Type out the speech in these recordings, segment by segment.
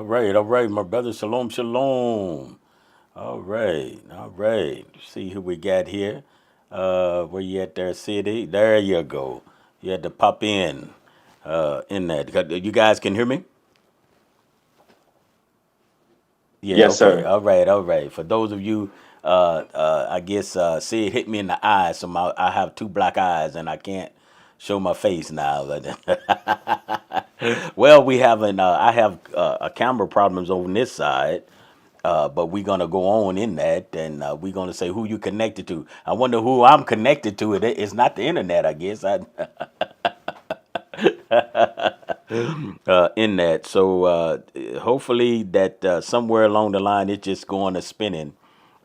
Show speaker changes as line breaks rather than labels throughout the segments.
All right, my brother. Shalom, shalom. All right. See who we got here. Where you at there, city? There you go. You had to pop in that. You guys can hear me? Yeah,
Yes,
okay.
sir.
All right. For those of you, I guess, see it hit me in the eye. So I have two black eyes and I can't show my face now. Well, I have a camera problems on this side. But we're gonna go on in that, and we're gonna say who you connected to. I wonder who I'm connected to. It's not the internet, I guess. In that, so hopefully that somewhere along the line it's just going to spinning.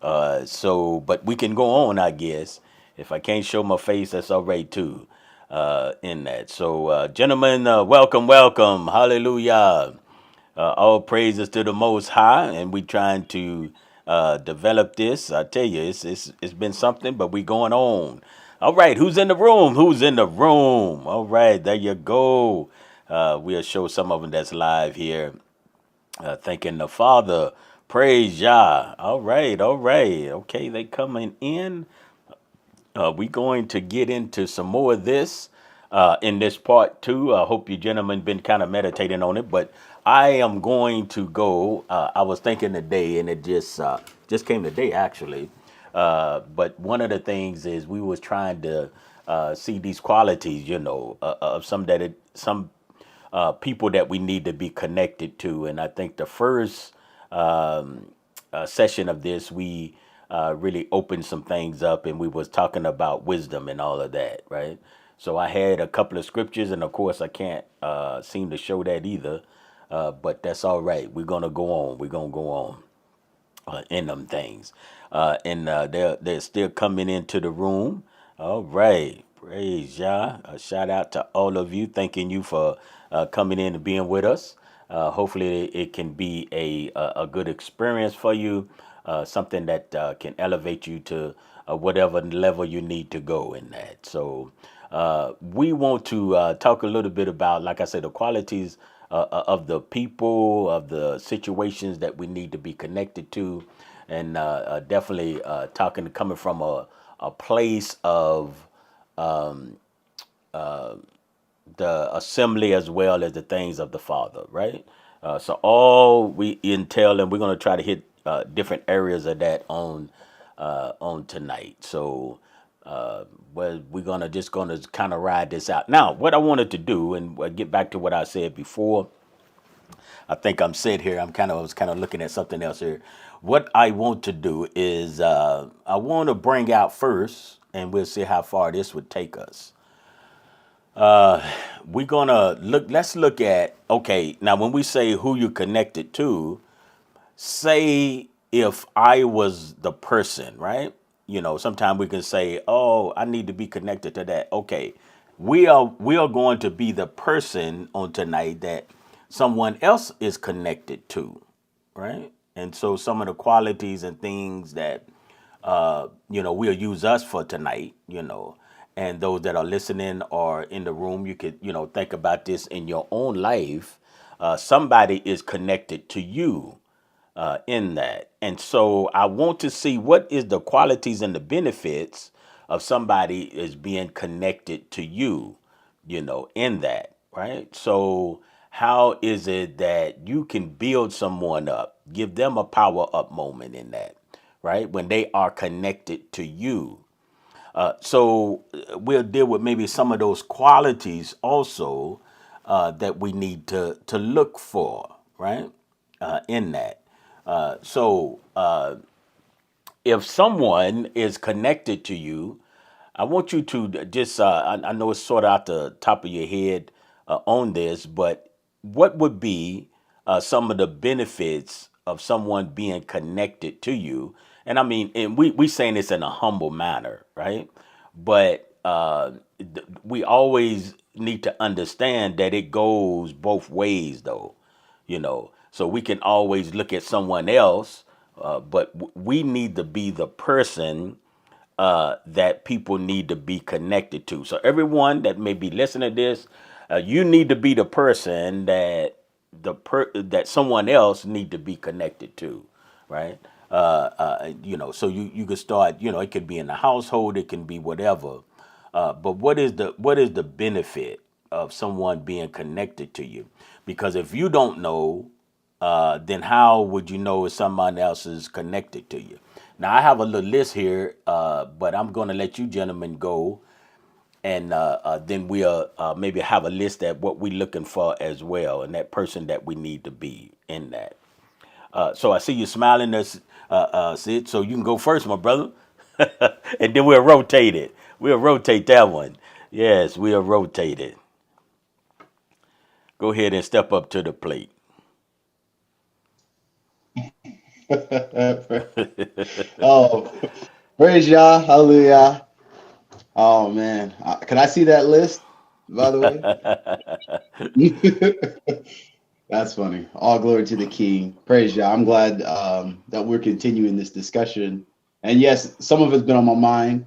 But we can go on, I guess. If I can't show my face, that's all right too. In that, so gentlemen, welcome, welcome, hallelujah. All praises to the Most High, and we trying to develop this. I tell you, it's been something, but we going on. All right, who's in the room? Who's in the room? All right, there you go. We'll show some of them that's live here. Thanking the Father. Praise Yah. All right. Okay, they coming in. We going to get into some more of this in this part two. I hope you gentlemen been kind of meditating on it, but I am going to go. I was thinking today, and it just came today actually. But one of the things is we was trying to see these qualities, of some people that we need to be connected to, and I think the first session of this, we really opened some things up, and we was talking about wisdom and all of that, right? So I had a couple of scriptures, and of course I can't seem to show that either, but that's all right. We're gonna go on. We're gonna go on in them things, and they're still coming into the room. All right, praise Yah. A shout out to all of you. Thanking you for coming in and being with us. Hopefully, it can be a good experience for you. Something that can elevate you to whatever level you need to go in that. So we want to talk a little bit about, like I said, the qualities of the people, of the situations that we need to be connected to, and definitely coming from a place of the assembly as well as the things of the Father, right? So all we entail, and we're going to try to hit different areas of that on tonight. So well, we're gonna kind of ride this out. Now, what I wanted to do, and we'll get back to what I said before. I think I'm set here. I was kind of looking at something else here. What I want to do is I want to bring out first, and we'll see how far this would take us. We're gonna look. Let's look at, okay. Now, when we say who you connected to, say if I was the person, right? Sometimes we can say, "Oh, I need to be connected to that." Okay, we are going to be the person on tonight that someone else is connected to, right? And so some of the qualities and things that we'll use us for tonight, and those that are listening or in the room, you could, think about this in your own life. Somebody is connected to you in that. And so I want to see what is the qualities and the benefits of somebody is being connected to you, in that, right? So how is it that you can build someone up, give them a power up moment in that, right? When they are connected to you. So we'll deal with maybe some of those qualities also that we need to look for, right? In that. So if someone is connected to you, I want you to just, I know it's sort of out the top of your head on this, but what would be some of the benefits of someone being connected to you? And I mean, and we saying this in a humble manner, right? But we always need to understand that it goes both ways, though, so we can always look at someone else, but we need to be the person that people need to be connected to. So everyone that may be listening to this, you need to be the person that that someone else need to be connected to, right? So you could start. It could be in the household, it can be whatever. But what is the benefit of someone being connected to you? Because if you don't know, then how would you know if someone else is connected to you? Now I have a little list here, but I'm going to let you gentlemen go, and then we'll maybe have a list at what we're looking for as well, and that person that we need to be in that. So I see you smiling, Sid. So you can go first, my brother, and then we'll rotate it. We'll rotate that one. Yes, we'll rotate it. Go ahead and step up to the plate.
Oh, praise Yah, hallelujah. Oh man, can I see that list? By the way, that's funny. All glory to the King. Praise Yah. I'm glad that we're continuing this discussion. And yes, some of it's been on my mind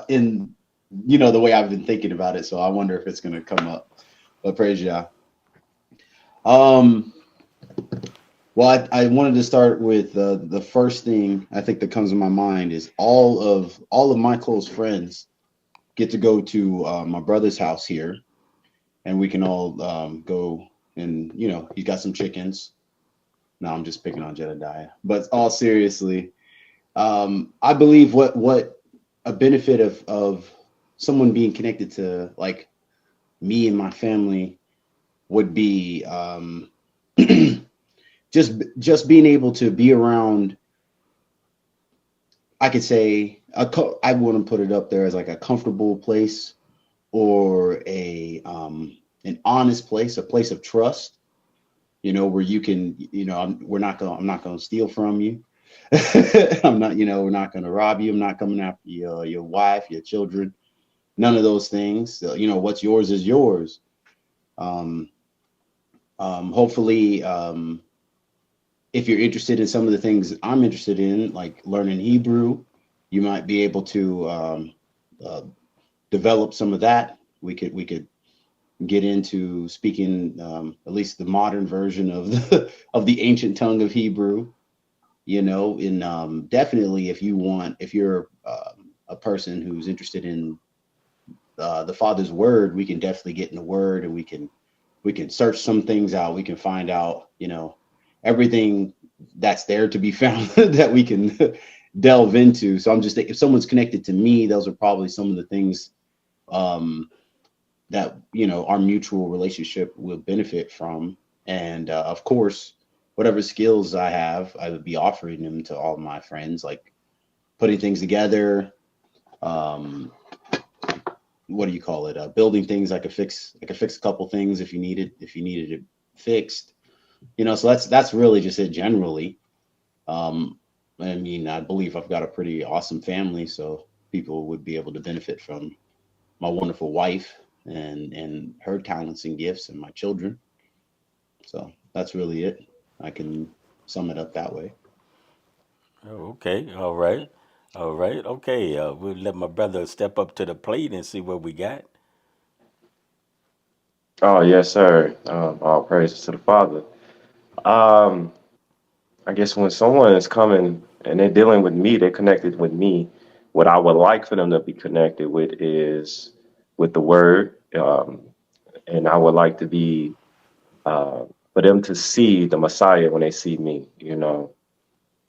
in the way I've been thinking about it. So I wonder if it's going to come up. But praise Yah. Um, well, I wanted to start with the first thing I think that comes to my mind is all of my close friends get to go to my brother's house here, and we can all go, and he's got some chickens. No, I'm just picking on Jedediah, but all seriously, I believe what a benefit of someone being connected to like me and my family would be just being able to be around. I could say I wouldn't put it up there as like a comfortable place or a an honest place, a place of trust. Where you can, I'm not gonna steal from you. I'm not, we're not gonna rob you. I'm not coming after your wife, your children, none of those things. What's yours is yours. Um, Hopefully, if you're interested in some of the things I'm interested in, like learning Hebrew, you might be able to uh, develop some of that. We could get into speaking at least the modern version of the of the ancient tongue of Hebrew. And definitely if you're a person who's interested in the Father's word, we can definitely get in the word, and we can search some things out. We can find out, everything that's there to be found that we can delve into. So I'm just thinking, if someone's connected to me, those are probably some of the things um, that our mutual relationship will benefit from. And of course, whatever skills I have, I would be offering them to all my friends, like putting things together. Um, what do you call it? Building things. I could fix a couple things if you needed it fixed. So that's really just it generally. Um, I mean, I believe I've got a pretty awesome family, so people would be able to benefit from my wonderful wife and her talents and gifts, and my children. So that's really it. I can sum it up that way.
Oh, okay, all right, all right, okay. We'll let my brother step up to the plate and see what we got.
Oh, yes, sir. All praises to the Father. Um, I guess when someone is coming and they're dealing with me, they're connected with me. What I would like for them to be connected with is with the Word, and I would like to be for them to see the Messiah when they see me.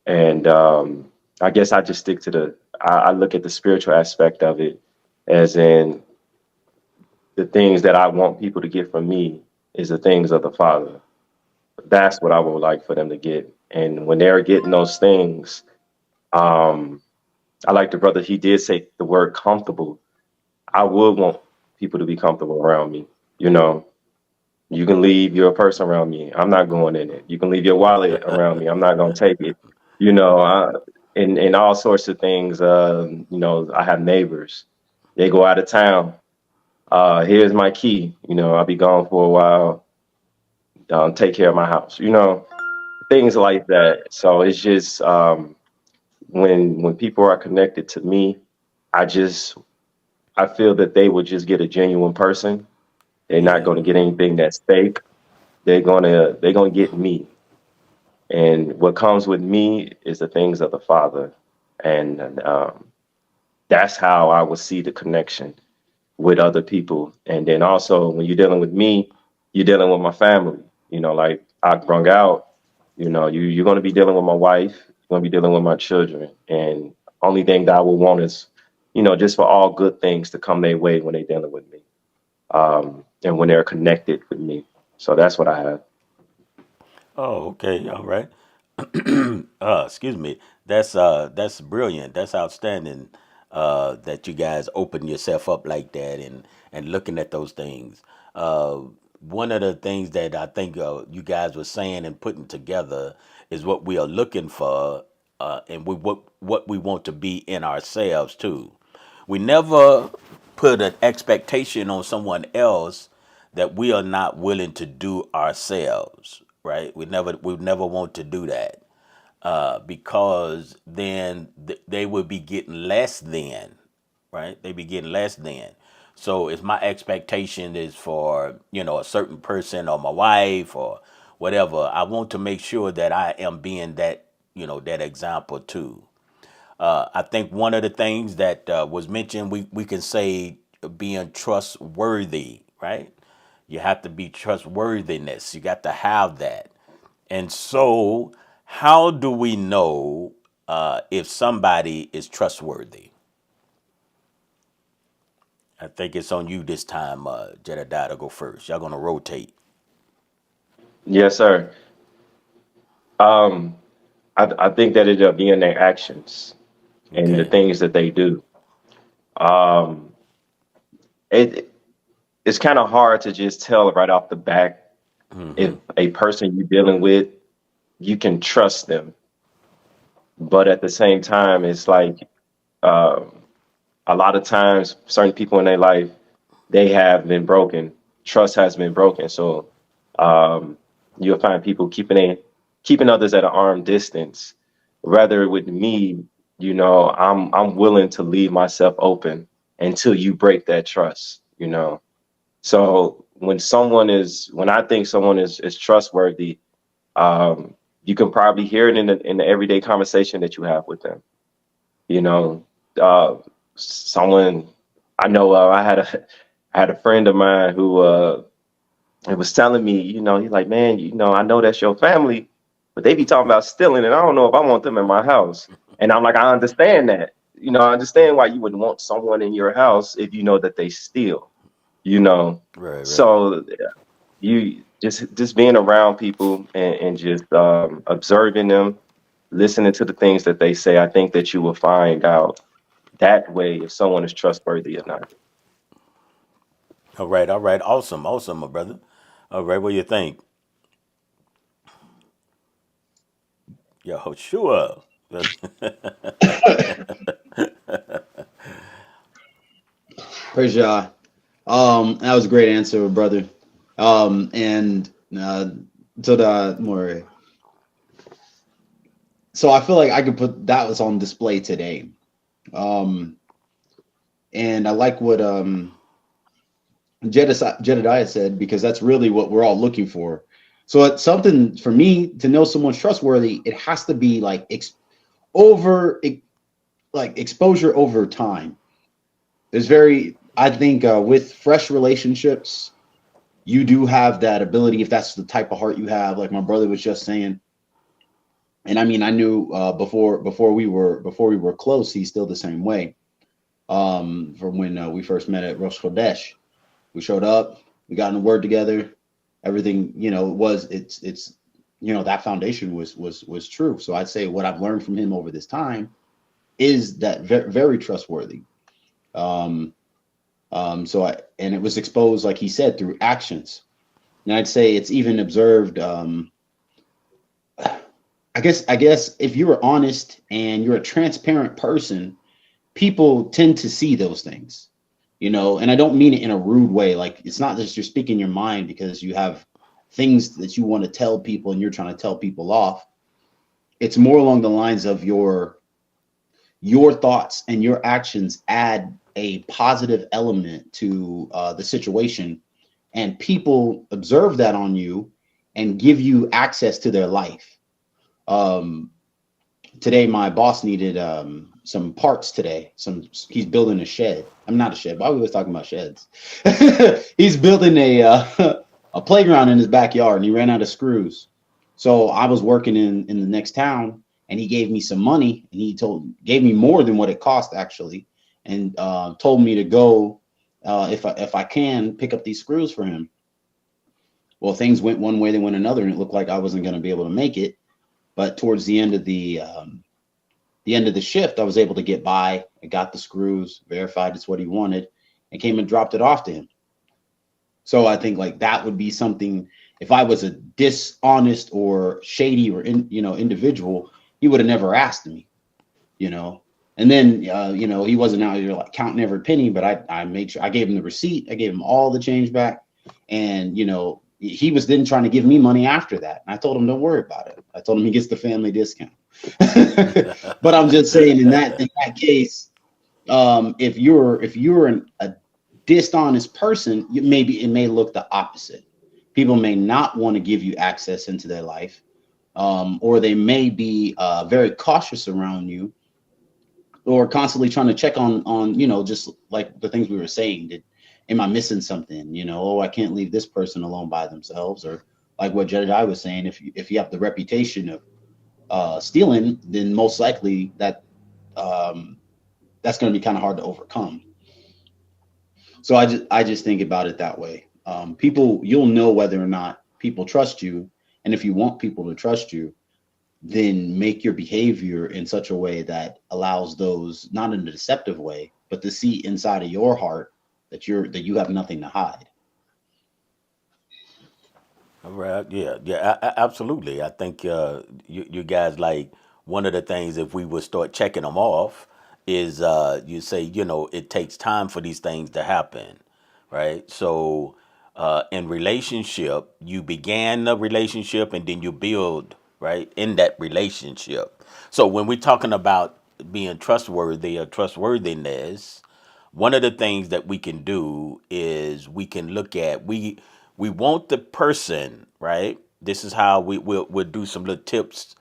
And I guess I just stick to I look at the spiritual aspect of it, as in the things that I want people to get from me is the things of the Father. That's what I would like for them to get. And when they're getting those things, um, I like the brother, he did say the word comfortable. I would want people to be comfortable around me. You know, you can leave your purse around me. I'm not going in it. You can leave your wallet around me. I'm not going to take it. You know, and all sorts of things. I have neighbors. They go out of town. Here's my key. I'll be gone for a while. Take care of my house. Things like that. So it's just when people are connected to me, I just I feel that they would just get a genuine person. They're not
Yeah,
going to get anything that's fake. they're gonna get me. And what comes with me is the things of the Father. And that's how I would see the connection with other people. And then also when you're dealing with me, you're dealing with my family. Like I brung out, you're gonna be dealing with my wife, you're gonna be dealing with my children. And only thing that I would want is, just for all good things to come their way when they're dealing with me. And when they're connected with me. So that's what I have.
Oh, okay, all right. Excuse me. That's brilliant. That's outstanding. That you guys open yourself up like that and looking at those things. Uh, One of the things that I think you guys were saying and putting together is what we are looking for, and what we want to be in ourselves too. We never put an expectation on someone else that we are not willing to do ourselves, right? We never want to do that, because then they would be getting less than, right? They be getting less than. So if my expectation is for, a certain person or my wife or whatever, I want to make sure that I am being that, that example too. I think one of the things that was mentioned, we can say being trustworthy, right? You have to be trustworthiness. You got to have that. And so, how do we know if somebody is trustworthy? I think it's on you this time, Jedediah, to go first. Y'all gonna rotate.
Yes, sir. Um, I think that it'll be in their actions and the
Okay.
things that they do. Um, it it's kind of hard to just tell right off the bat if
Mm-hmm.
a person you're dealing with, you can trust them. But at the same time, it's like um, a lot of times, certain people in their life, they have been broken. Trust has been broken. So um, you'll find people keeping others at an arm distance. Rather with me, I'm willing to leave myself open until you break that trust. So when I think someone is trustworthy, um, you can probably hear it in the everyday conversation that you have with them. You know, someone I know. I had a friend of mine who it was telling me, he's like, man, I know that's your family, but they be talking about stealing, and I don't know if I want them in my house. And I'm like, I understand that. I understand why you would want someone in your house if you know that they steal. You know,
Right, right.
so you just being around people and just observing them, listening to the things that they say. I think that you will find out that way if someone is trustworthy or not.
All right, all right. Awesome, awesome, my brother. All right, what do you think? Yo, sure.
Praise Yah. That was a great answer, brother. And to the more, so I feel like I could put that was on display today. Um, and I like what Jedediah said, because that's really what we're all looking for. So it's something for me to know someone's trustworthy. It has to be like over like exposure over time. There's very, I think, with fresh relationships, you do have that ability if that's the type of heart you have. Like my brother was just saying, and I mean, I knew before we were close, he's still the same way. From when we first met at Rosh Chodesh, we showed up, we got in the word together, everything, it's that foundation was true. So I'd say what I've learned from him over this time is that very, very trustworthy. Um, and it was exposed, like he said, through actions. And I'd say it's even observed. I guess if you're honest and you're a transparent person, people tend to see those things, and I don't mean it in a rude way. Like, it's not just you're speaking your mind because you have things that you want to tell people and you're trying to tell people off. It's more along the lines of your thoughts and your actions add a positive element to the situation, and people observe that on you, and give you access to their life. Um, Today my boss needed some parts today. He's building a shed. I'm not a shed. Why are we always talking about sheds? He's building a playground in his backyard, and he ran out of screws. So I was working in the next town, and he gave me some money, and he gave me more than what it cost actually, and told me to go if I can pick up these screws for him. Well, things went one way, they went another, and it looked like I wasn't going to be able to make it. But towards the end of the shift, I was able to get by. I got the screws, verified it's what he wanted, and came and dropped it off to him. So I think like that would be something. If I was a dishonest or shady or individual, he would have never asked me, you know. And then he wasn't out here like counting every penny, but I made sure I gave him the receipt. I gave him all the change back, and he was then trying to give me money after that. And I told him, don't worry about it. I told him he gets the family discount. But I'm just saying in that case, if you're a dishonest person, it may look the opposite. People may not want to give you access into their life, or they may be very cautious around you, or constantly trying to check on just like the things we were saying. Am I missing something? Oh, I can't leave this person alone by themselves, or like what Jedediah was saying, if you have the reputation of stealing, then most likely um, that's going to be kind of hard to overcome. So I just think about it that way. People, you'll know whether or not people trust you, and if you want people to trust you, then make your behavior in such a way that allows those, not in a deceptive way, but to see inside of your heart that you have nothing to hide.
Right. Yeah. Yeah. Absolutely. I think you guys like one of the things if we would start checking them off is you say it takes time for these things to happen, right? So in relationship, you began the relationship and then you build right in that relationship. So when we're talking about being trustworthy or trustworthiness, one of the things that we can do is we can look at we want the person, right? This is how we'll do some little tips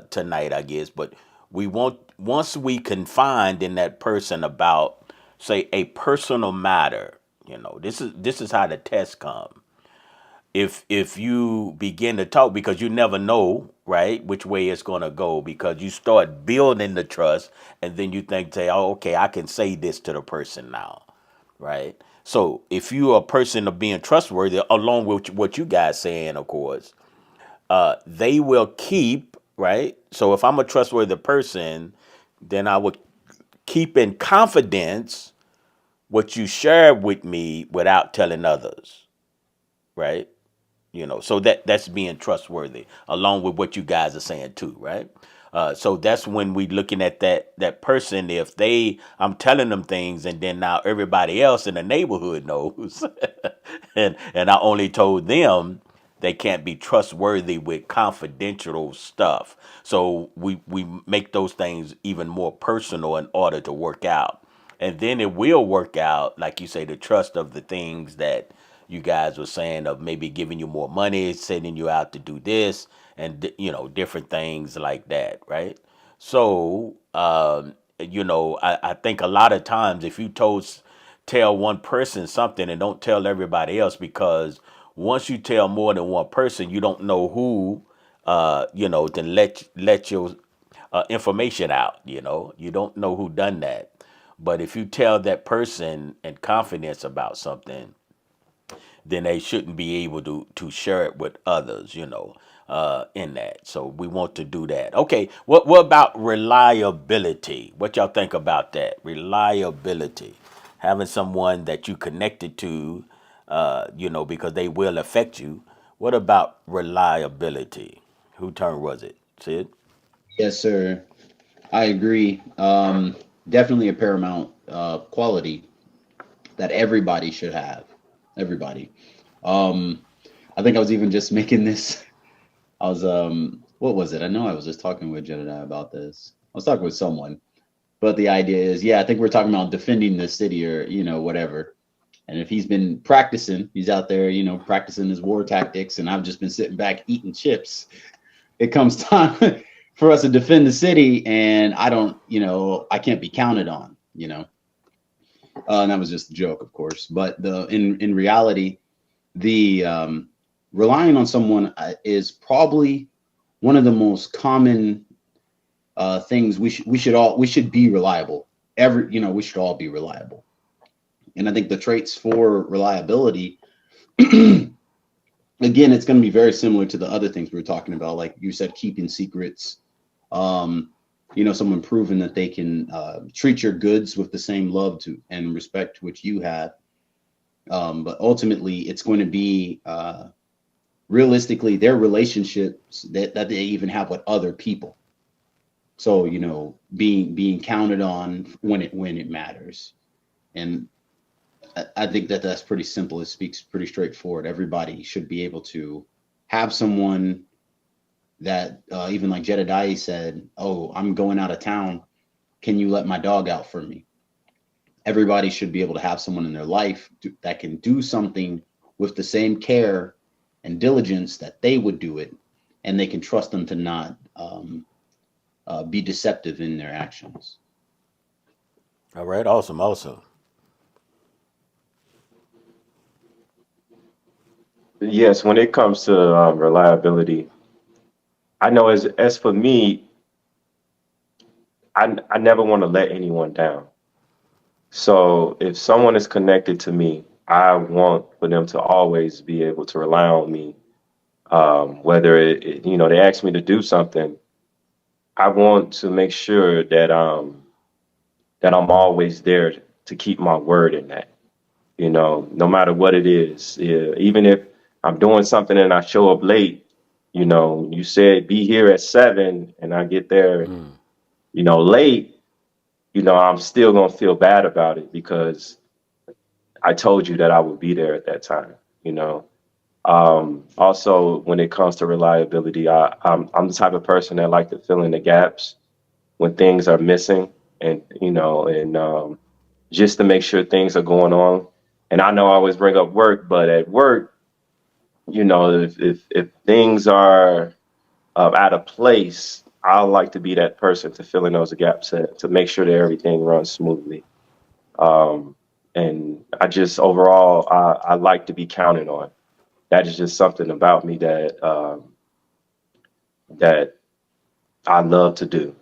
tonight, I guess. But we want, once we confide in that person about say a personal matter, this is how the test come. If you begin to talk, because you never know right which way it's going to go, because you start building the trust and then you think, say, oh, okay, I can say this to the person now, right? So if you're a person of being trustworthy, along with what you guys saying, of course, they will keep, right? So if I'm a trustworthy person, then I would keep in confidence what you share with me without telling others, right? So that's being trustworthy, along with what you guys are saying too, right? So that's when we looking at that person. If I'm telling them things, and then now everybody else in the neighborhood knows, and I only told them, they can't be trustworthy with confidential stuff. So we make those things even more personal in order to work out, and then it will work out, like you say, the trust of the things that you guys were saying, of maybe giving you more money, sending you out to do this, and different things like that, right? So I think a lot of times if you tell one person something and don't tell everybody else, because once you tell more than one person, you don't know who to let your information out. You don't know who done that. But if you tell that person in confidence about something, then they shouldn't be able to share it with others, in that. So we want to do that. Okay, what about reliability? What y'all think about that? Reliability. Having someone that you connected to, because they will affect you. What about reliability? Who turn was it? Sid?
Yes, sir. I agree. Definitely a paramount quality that everybody should have. Everybody. Um, I think I was even just making this. I was what was it? I know I was just talking with Jedediah about this. I was talking with someone, but the idea is, yeah, I think we're talking about defending the city or whatever. And if he's been practicing, he's out there, practicing his war tactics, and I've just been sitting back eating chips. It comes time for us to defend the city, and I don't, I can't be counted on. And that was just a joke, of course. But in reality, the relying on someone is probably one of the most common things. We should be reliable. We should all be reliable. And I think the traits for reliability, again, it's going to be very similar to the other things we were talking about, like you said, keeping secrets. Um, someone proving that they can treat your goods with the same love to and respect which you have. But ultimately, it's going to be realistically their relationships that they even have with other people. So being counted on when it matters. And I think that that's pretty simple. It speaks pretty straightforward. Everybody should be able to have someone that even like Jedediah said, "Oh, I'm going out of town. Can you let my dog out for me?" Everybody should be able to have someone in their life that can do something with the same care and diligence that they would do it, and they can trust them to not be deceptive in their actions.
All right, awesome, awesome.
Yes, when it comes to reliability, I know as for me, I never want to let anyone down. So if someone is connected to me, I want for them to always be able to rely on me. Whether they ask me to do something, I want to make sure that I'm always there to keep my word in that. No matter what it is. Yeah, even if I'm doing something and I show up late, you said be here at 7 and I get there,
Mm.
late, I'm still gonna feel bad about it because I told you that I would be there at that time, you know. Also, when it comes to reliability, I'm the type of person that like to fill in the gaps when things are missing, and just to make sure things are going on. And I know I always bring up work, but at work, if things are out of place, I like to be that person to fill in those gaps to make sure that everything runs smoothly. Um, and I just overall, I like to be counted on. That is just something about me that I love to do,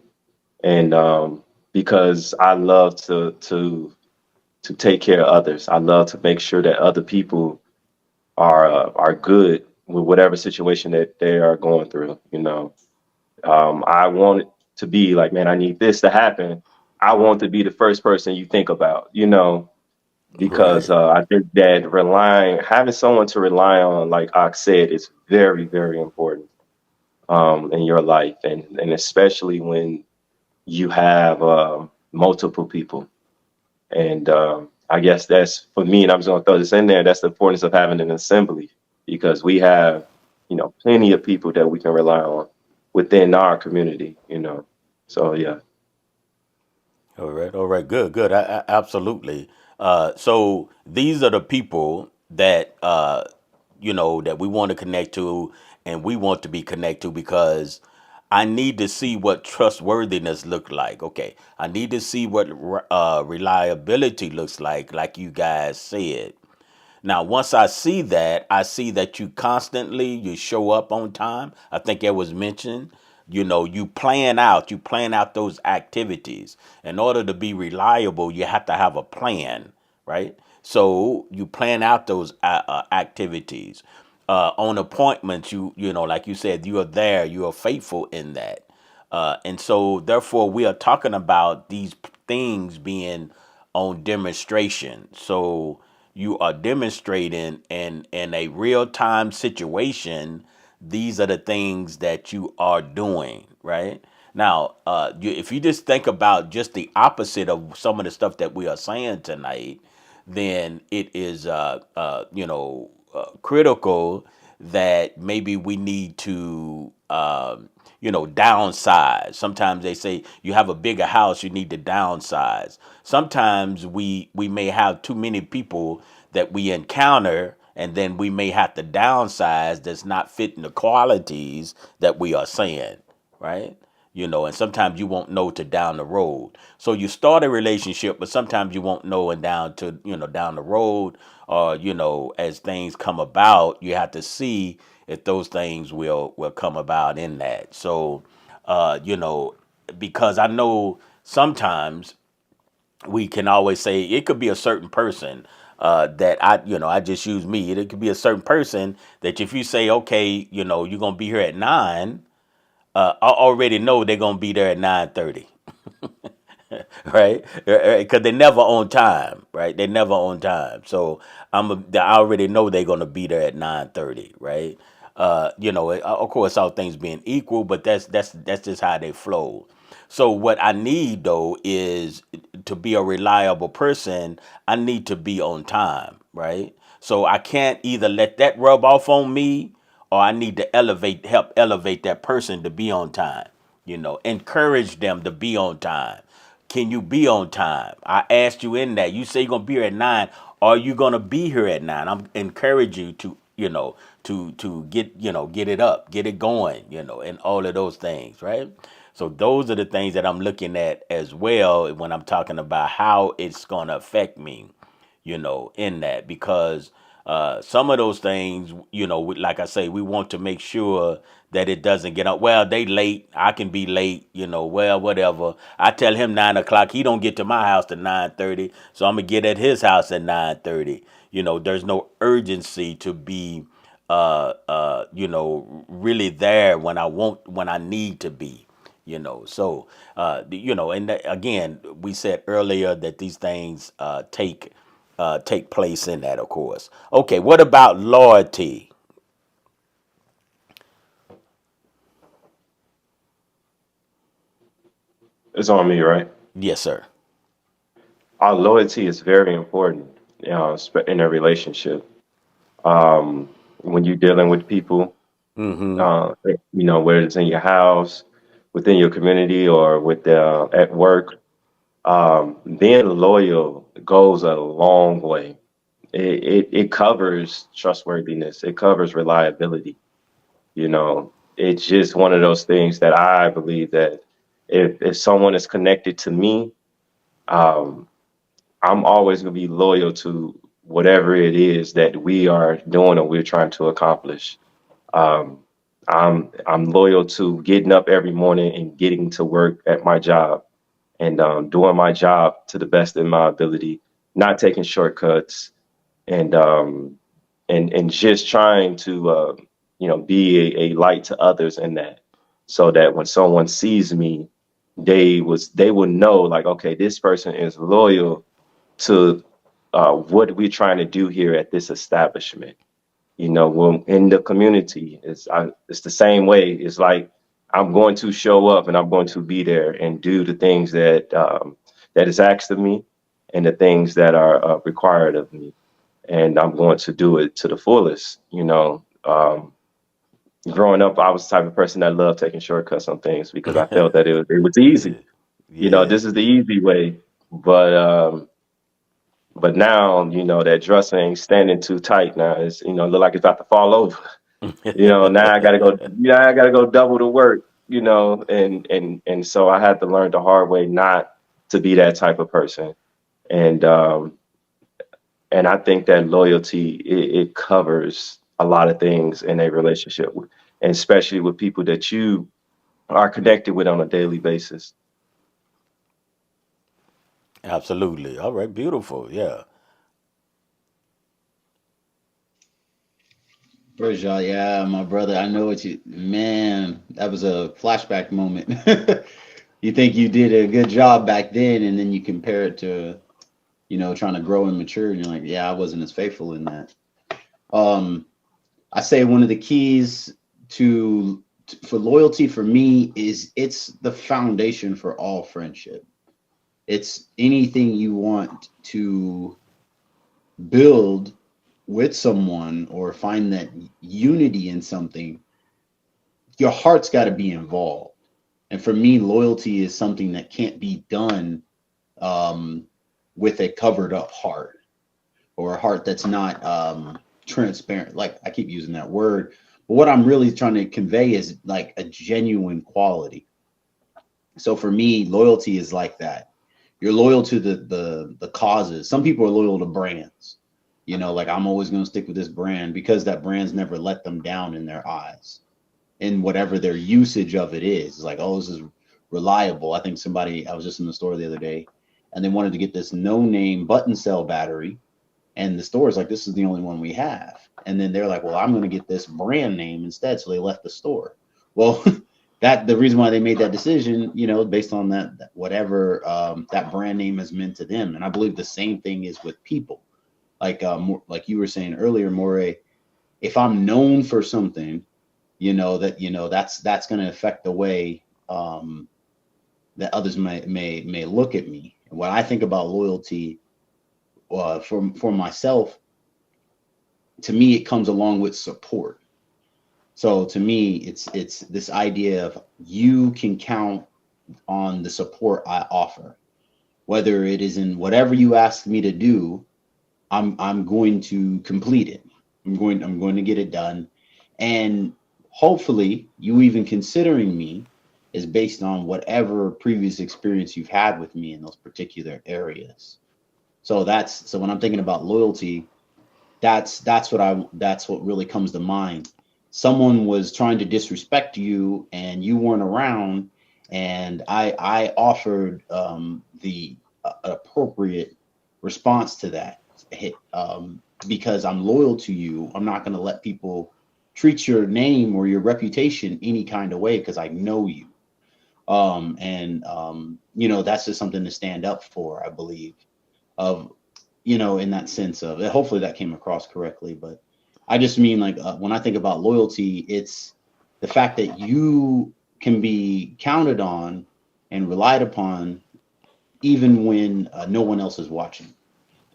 and because I love to take care of others. I love to make sure that other people are good with whatever situation that they are going through. I want it to be like, man, I need this to happen. I want to be the first person you think about. Because
Right.
I think that having someone to rely on, like Ox said, is very, very important in your life, and especially when you have multiple people. And I guess that's for me, and I'm just going to throw this in there. That's the importance of having an assembly because we have, plenty of people that we can rely on within our community. So yeah.
All right, good, good. Absolutely. So these are the people that that we want to connect to, and we want to be connected to because I need to see what trustworthiness look like. Okay, I need to see what reliability looks like you guys said. Now, once I see that you show up on time. I think that was mentioned. You plan out those activities. In order to be reliable, you have to have a plan, right? So you plan out those activities. On appointments, like you said, you are there, you are faithful in that. And so, therefore, we are talking about these things being on demonstration. So you are demonstrating in a real time situation. These are the things that you are doing, right? Now, if you just think about just the opposite of some of the stuff that we are saying tonight, then it is, critical that maybe we need to, downsize. Sometimes they say you have a bigger house, you need to downsize. Sometimes we may have too many people that we encounter, and then we may have to downsize that's not fitting the qualities that we are saying, right? And sometimes you won't know to down the road. So you start a relationship, but sometimes you won't know, and down the road, or as things come about, you have to see if those things will come about in that. So, uh, you know, because I know sometimes we can always say it could be a certain person that I just use me. It could be a certain person that if you say, okay, you're gonna be here at 9, I already know they're gonna be there at 9:30. Right? Because they never on time, right? They never on time. So I already know they're gonna be there at 9:30, right? Of course, all things being equal, but that's just how they flow. So what I need though is to be a reliable person. I need to be on time, right? So I can't either let that rub off on me, or I need to help elevate that person to be on time. Encourage them to be on time. Can you be on time? I asked you in that. You say you're gonna be here at 9. Are you gonna be here at 9? I'm encourage you to, get it up, get it going, and all of those things, right? So those are the things that I'm looking at as well when I'm talking about how it's gonna affect me, in that, because some of those things, like I say, we want to make sure that it doesn't get up. Well, they late. I can be late. Well, whatever. I tell him 9 o'clock. He don't get to my house at 9:30, so I'm gonna get at his house at 9:30. There's no urgency to be, really there when I need to be. So and again, we said earlier that these things take place in that, of course. Okay, what about loyalty?
It's on me, right?
Yes, sir.
Our loyalty is very important, in a relationship. When you're dealing with people,
Mm-hmm.
whether it's in your house, within your community, or at work, being loyal goes a long way. It covers trustworthiness. It covers reliability. It's just one of those things that I believe that if someone is connected to me, um, I'm always going to be loyal to whatever it is that we are doing or we're trying to accomplish. Um, I'm loyal to getting up every morning and getting to work at my job, and doing my job to the best of my ability, not taking shortcuts, and just trying to be a light to others in that, so that when someone sees me, they would know, like, okay, this person is loyal to what we're trying to do here at this establishment. When in the community, it's the same way. It's like I'm going to show up and I'm going to be there and do the things that is asked of me, and the things that are required of me, and I'm going to do it to the fullest. Growing up, I was the type of person that loved taking shortcuts on things because I felt that it was easy.
Yeah.
This is the easy way, but now, that dress ain't standing too tight now. It's, look like it's about to fall over. Now I gotta go. Yeah, I gotta go double the work. And so I had to learn the hard way not to be that type of person. And I think that loyalty, it covers a lot of things in a relationship, and especially with people that you are connected with on a daily basis.
Absolutely. All right. Beautiful. Yeah.
First, y'all, yeah, my brother, I know what you, man, that was a flashback moment. You think you did a good job back then, and then you compare it to, trying to grow and mature, and you're like, yeah, I wasn't as faithful in that. Um, I say one of the keys for loyalty for me is it's the foundation for all friendship. It's anything you want to build with someone or find that unity in something, your heart's got to be involved. And for me, loyalty is something that can't be done um, with a covered up heart. or a heart that's not transparent. Like I keep using that word, but what I'm really trying to convey is like a genuine quality. So for me, loyalty is like that. You're loyal to the causes. Some people are loyal to brands. You know, like I'm always going to stick with this brand because that brand's never let them down in their eyes. And whatever their usage of it is, it's like, oh, this is reliable. I think somebody, I was just in the store the other day and they wanted to get this no name button cell battery. And the store's like, this is the only one we have. And then they're like, well, I'm going to get this brand name instead. So they left the store. Well, that the reason why they made that decision, you know, based on that whatever that brand name has meant to them. And I believe the same thing is with people. Like you were saying earlier, More, if I'm known for something, that's going to affect the way that others may look at me. And when I think about loyalty, for myself, to me, it comes along with support. So to me, it's this idea of you can count on the support I offer, whether it is in whatever you ask me to do. I'm going to complete it. I'm going to get it done, and hopefully, you even considering me is based on whatever previous experience you've had with me in those particular areas. So when I'm thinking about loyalty, that's what really comes to mind. Someone was trying to disrespect you and you weren't around, and I offered the appropriate response to that. Because I'm loyal to you, I'm not going to let people treat your name or your reputation any kind of way because I know you. That's just something to stand up for, I believe, of in that sense of hopefully that came across correctly. But I just mean like when I think about loyalty, it's the fact that you can be counted on and relied upon even when no one else is watching.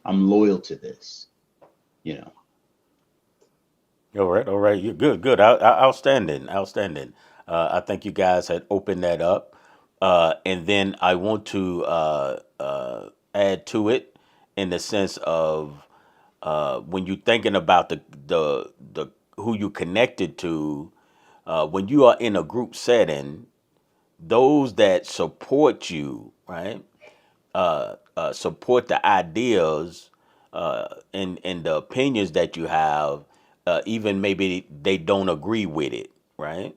I'm loyal to this, you know.
All right, all right. You're good, good. Outstanding, outstanding. I think you guys had opened that up, and then I want to add to it in the sense of when you're thinking about the who you connected to, when you are in a group setting, those that support you, right? Support the ideas and the opinions that you have, even maybe they don't agree with it, right?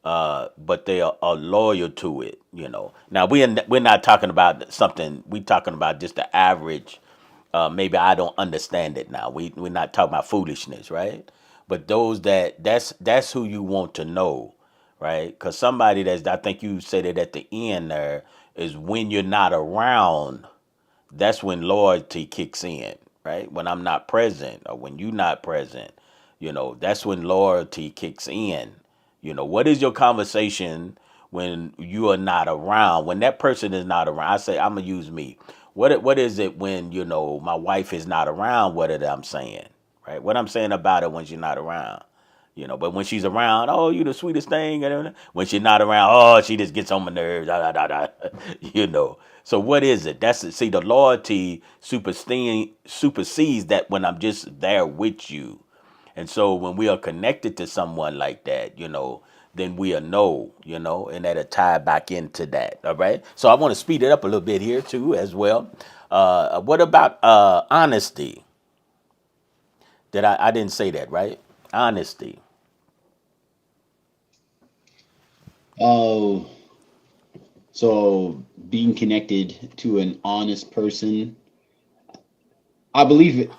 But they are loyal to it. Now we're not talking about something. We're talking about just the average. Maybe I don't understand it now. We're not talking about foolishness, right? But those that's who you want to know, right? Because somebody I think you said it at the end there is when you're not around, that's when loyalty kicks in, right? When I'm not present or when you're not present, that's when loyalty kicks in. What is your conversation when you are not around? When that person is not around, I say I'm gonna use me. What is it when my wife is not around? What it I'm saying, right? What I'm saying about her when she's not around. But when she's around, oh, you the sweetest thing. And everything. When she's not around, oh, she just gets on my nerves. Da, da, da, da. So what is it? See, the loyalty supersedes that when I'm just there with you. And so when we are connected to someone like that, then we'll know, and that'll tie back into that. All right. So I want to speed it up a little bit here too, as well. What about honesty? I didn't say that, right? Honesty.
Oh, so being connected to an honest person, I believe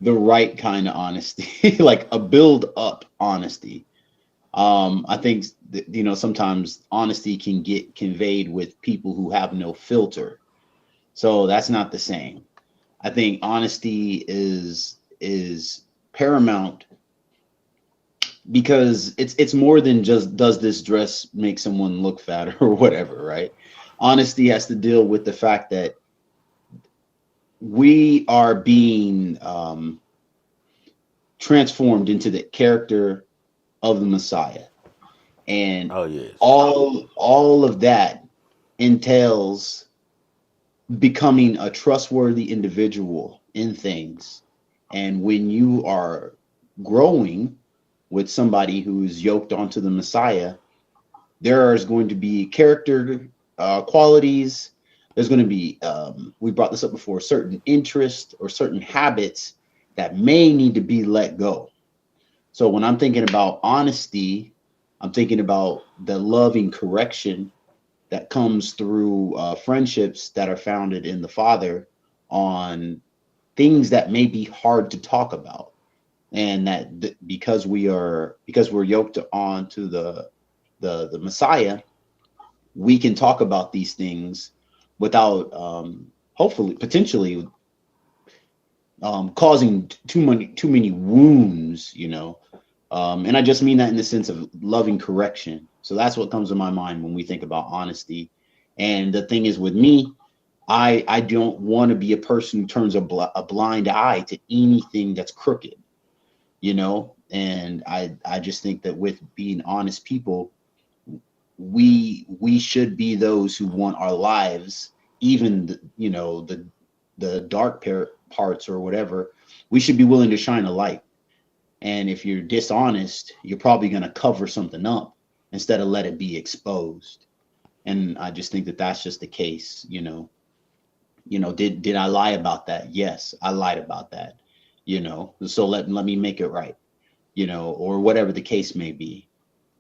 the right kind of honesty, like a build up honesty. I think sometimes honesty can get conveyed with people who have no filter. So that's not the same. I think honesty is paramount because it's more than just does this dress make someone look fat or whatever, right? Honesty has to deal with the fact that we are being transformed into the character of the Messiah, and
Oh yes.
all of that entails becoming a trustworthy individual in things. And when you are growing with somebody who's yoked onto the Messiah, there is going to be character qualities. There's going to be, we brought this up before, certain interests or certain habits that may need to be let go. So when I'm thinking about honesty, I'm thinking about the loving correction that comes through friendships that are founded in the Father on things that may be hard to talk about, and that because we're yoked on to the Messiah, we can talk about these things without hopefully potentially causing too many wounds, and I just mean that in the sense of loving correction. So that's what comes to my mind when we think about honesty. And the thing is with me, I don't want to be a person who turns a blind eye to anything that's crooked, and I just think that with being honest people, we should be those who want our lives, even the dark parts or whatever. We should be willing to shine a light. And if you're dishonest, you're probably going to cover something up instead of let it be exposed. And I just think that that's just the case. Did I lie about that? Yes, I lied about that. So let me make it right. Or whatever the case may be.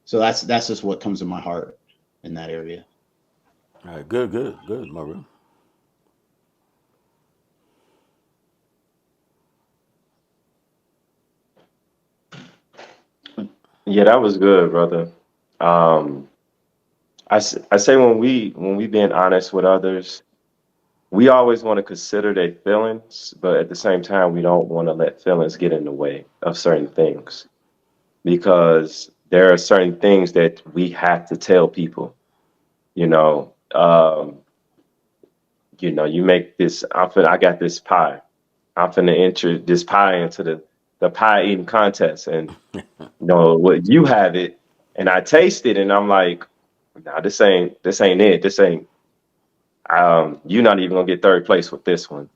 So that's just what comes to my heart in that area.
All right, good, good, good, Maru.
Yeah, that was good, brother. Um, I say when we being honest with others, we always want to consider their feelings, but at the same time, we don't want to let feelings get in the way of certain things because there are certain things that we have to tell people. You know, you make this. I got this pie. I'm finna enter this pie into the pie eating contest, and what you have it, and I taste it, and I'm like, nah, this ain't it. This ain't. You're not even gonna get third place with this one.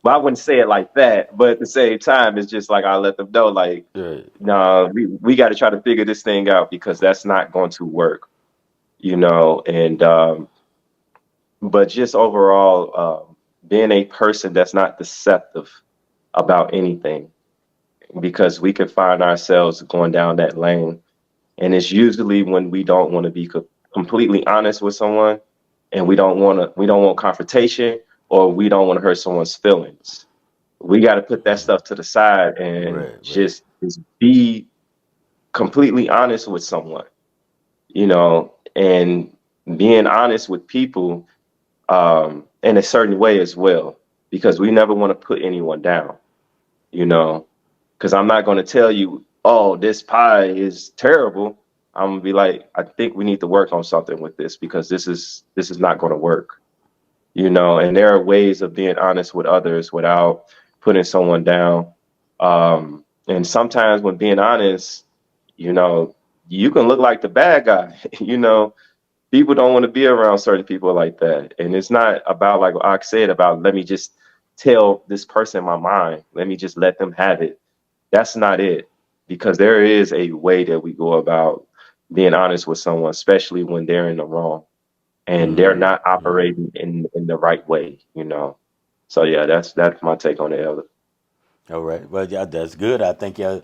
But I wouldn't say it like that. But at the same time, it's just like I let them know, like,
Right.
no, we got to try to figure this thing out because that's not going to work. And but just overall, being a person that's not deceptive about anything, because we can find ourselves going down that lane, and it's usually when we don't want to be completely honest with someone, and we don't want confrontation, or we don't want to hurt someone's feelings. We got to put that stuff to the side and
Right, right.
just be completely honest with someone, and being honest with people in a certain way as well, because we never want to put anyone down, you know, because I'm not going to tell you, oh, this pie is terrible. I'm gonna be like, I think we need to work on something with this because this is not going to work. And there are ways of being honest with others without putting someone down. And sometimes when being honest, you know, you can look like the bad guy. People don't want to be around certain people like that. And it's not about, like I said, about let me just tell this person my mind. Let me just let them have it. That's not it. Because there is a way that we go about being honest with someone, especially when they're in the wrong and they're
Mm-hmm.
not
Mm-hmm.
operating in the right way. So yeah, that's my take on it, Elder.
All right. Well, yeah, that's good. I think the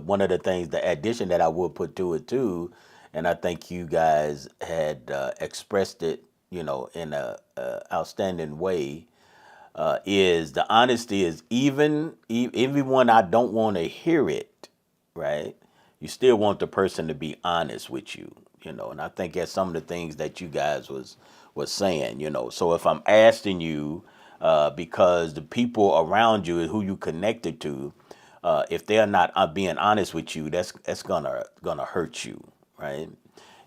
one of the things, the addition that I would put to it too, and I think you guys had expressed it, in a outstanding way, is the honesty is even when I don't want to hear it, right? You still want the person to be honest with you, and I think that's some of the things that you guys was saying. So if I'm asking you, because the people around you who you connected to, if they're not being honest with you, that's gonna hurt you, right?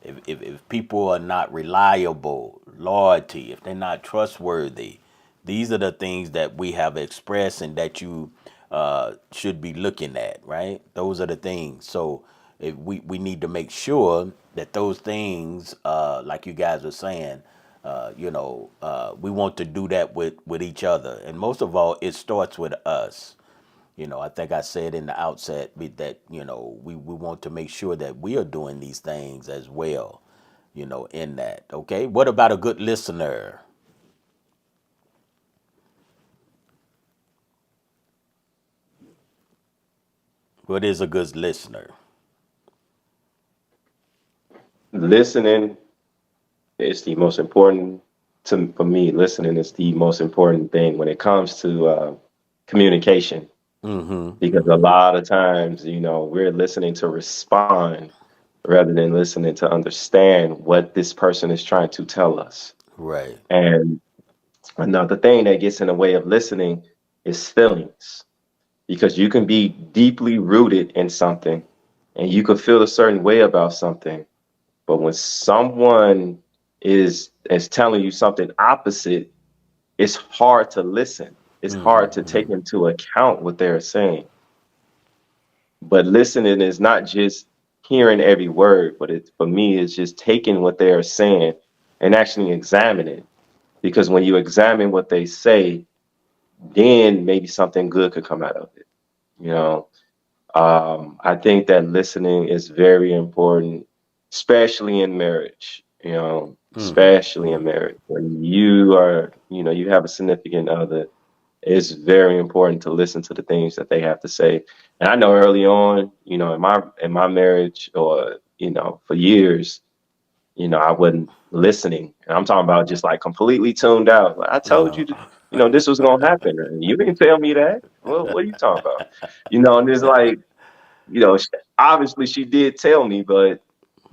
If people are not reliable, loyalty, if they're not trustworthy, these are the things that we have expressed and that you should be looking at, right? Those are the things. So if we need to make sure that those things, like you guys were saying, We want to do that with each other, and most of all, it starts with us. I think I said in the outset that we want to make sure that we are doing these things as well. In that. Okay. What about a good listener? What is a good listener?
Listening is the most important for me. Listening is the most important thing when it comes to communication,
Mm-hmm.
because a lot of times, we're listening to respond rather than listening to understand what this person is trying to tell us.
Right.
And another thing that gets in the way of listening is feelings, because you can be deeply rooted in something and you could feel a certain way about something. But when someone is telling you something opposite, it's hard to listen. It's hard to take
Mm-hmm.
into account what they're saying. But listening is not just hearing every word, but for me, it's just taking what they are saying and actually examining. Because when you examine what they say, then maybe something good could come out of it. You know, I think that listening is very important, especially in marriage.
Mm-hmm.
Especially in marriage, when you have a significant other, it's very important to listen to the things that they have to say. And I know early on, in my marriage, or for years, I wasn't listening. And I'm talking about just like completely tuned out. Like, I told
Uh,
you, this was gonna happen, and you didn't tell me that. Well, what are you talking about? And it's like, obviously she did tell me, but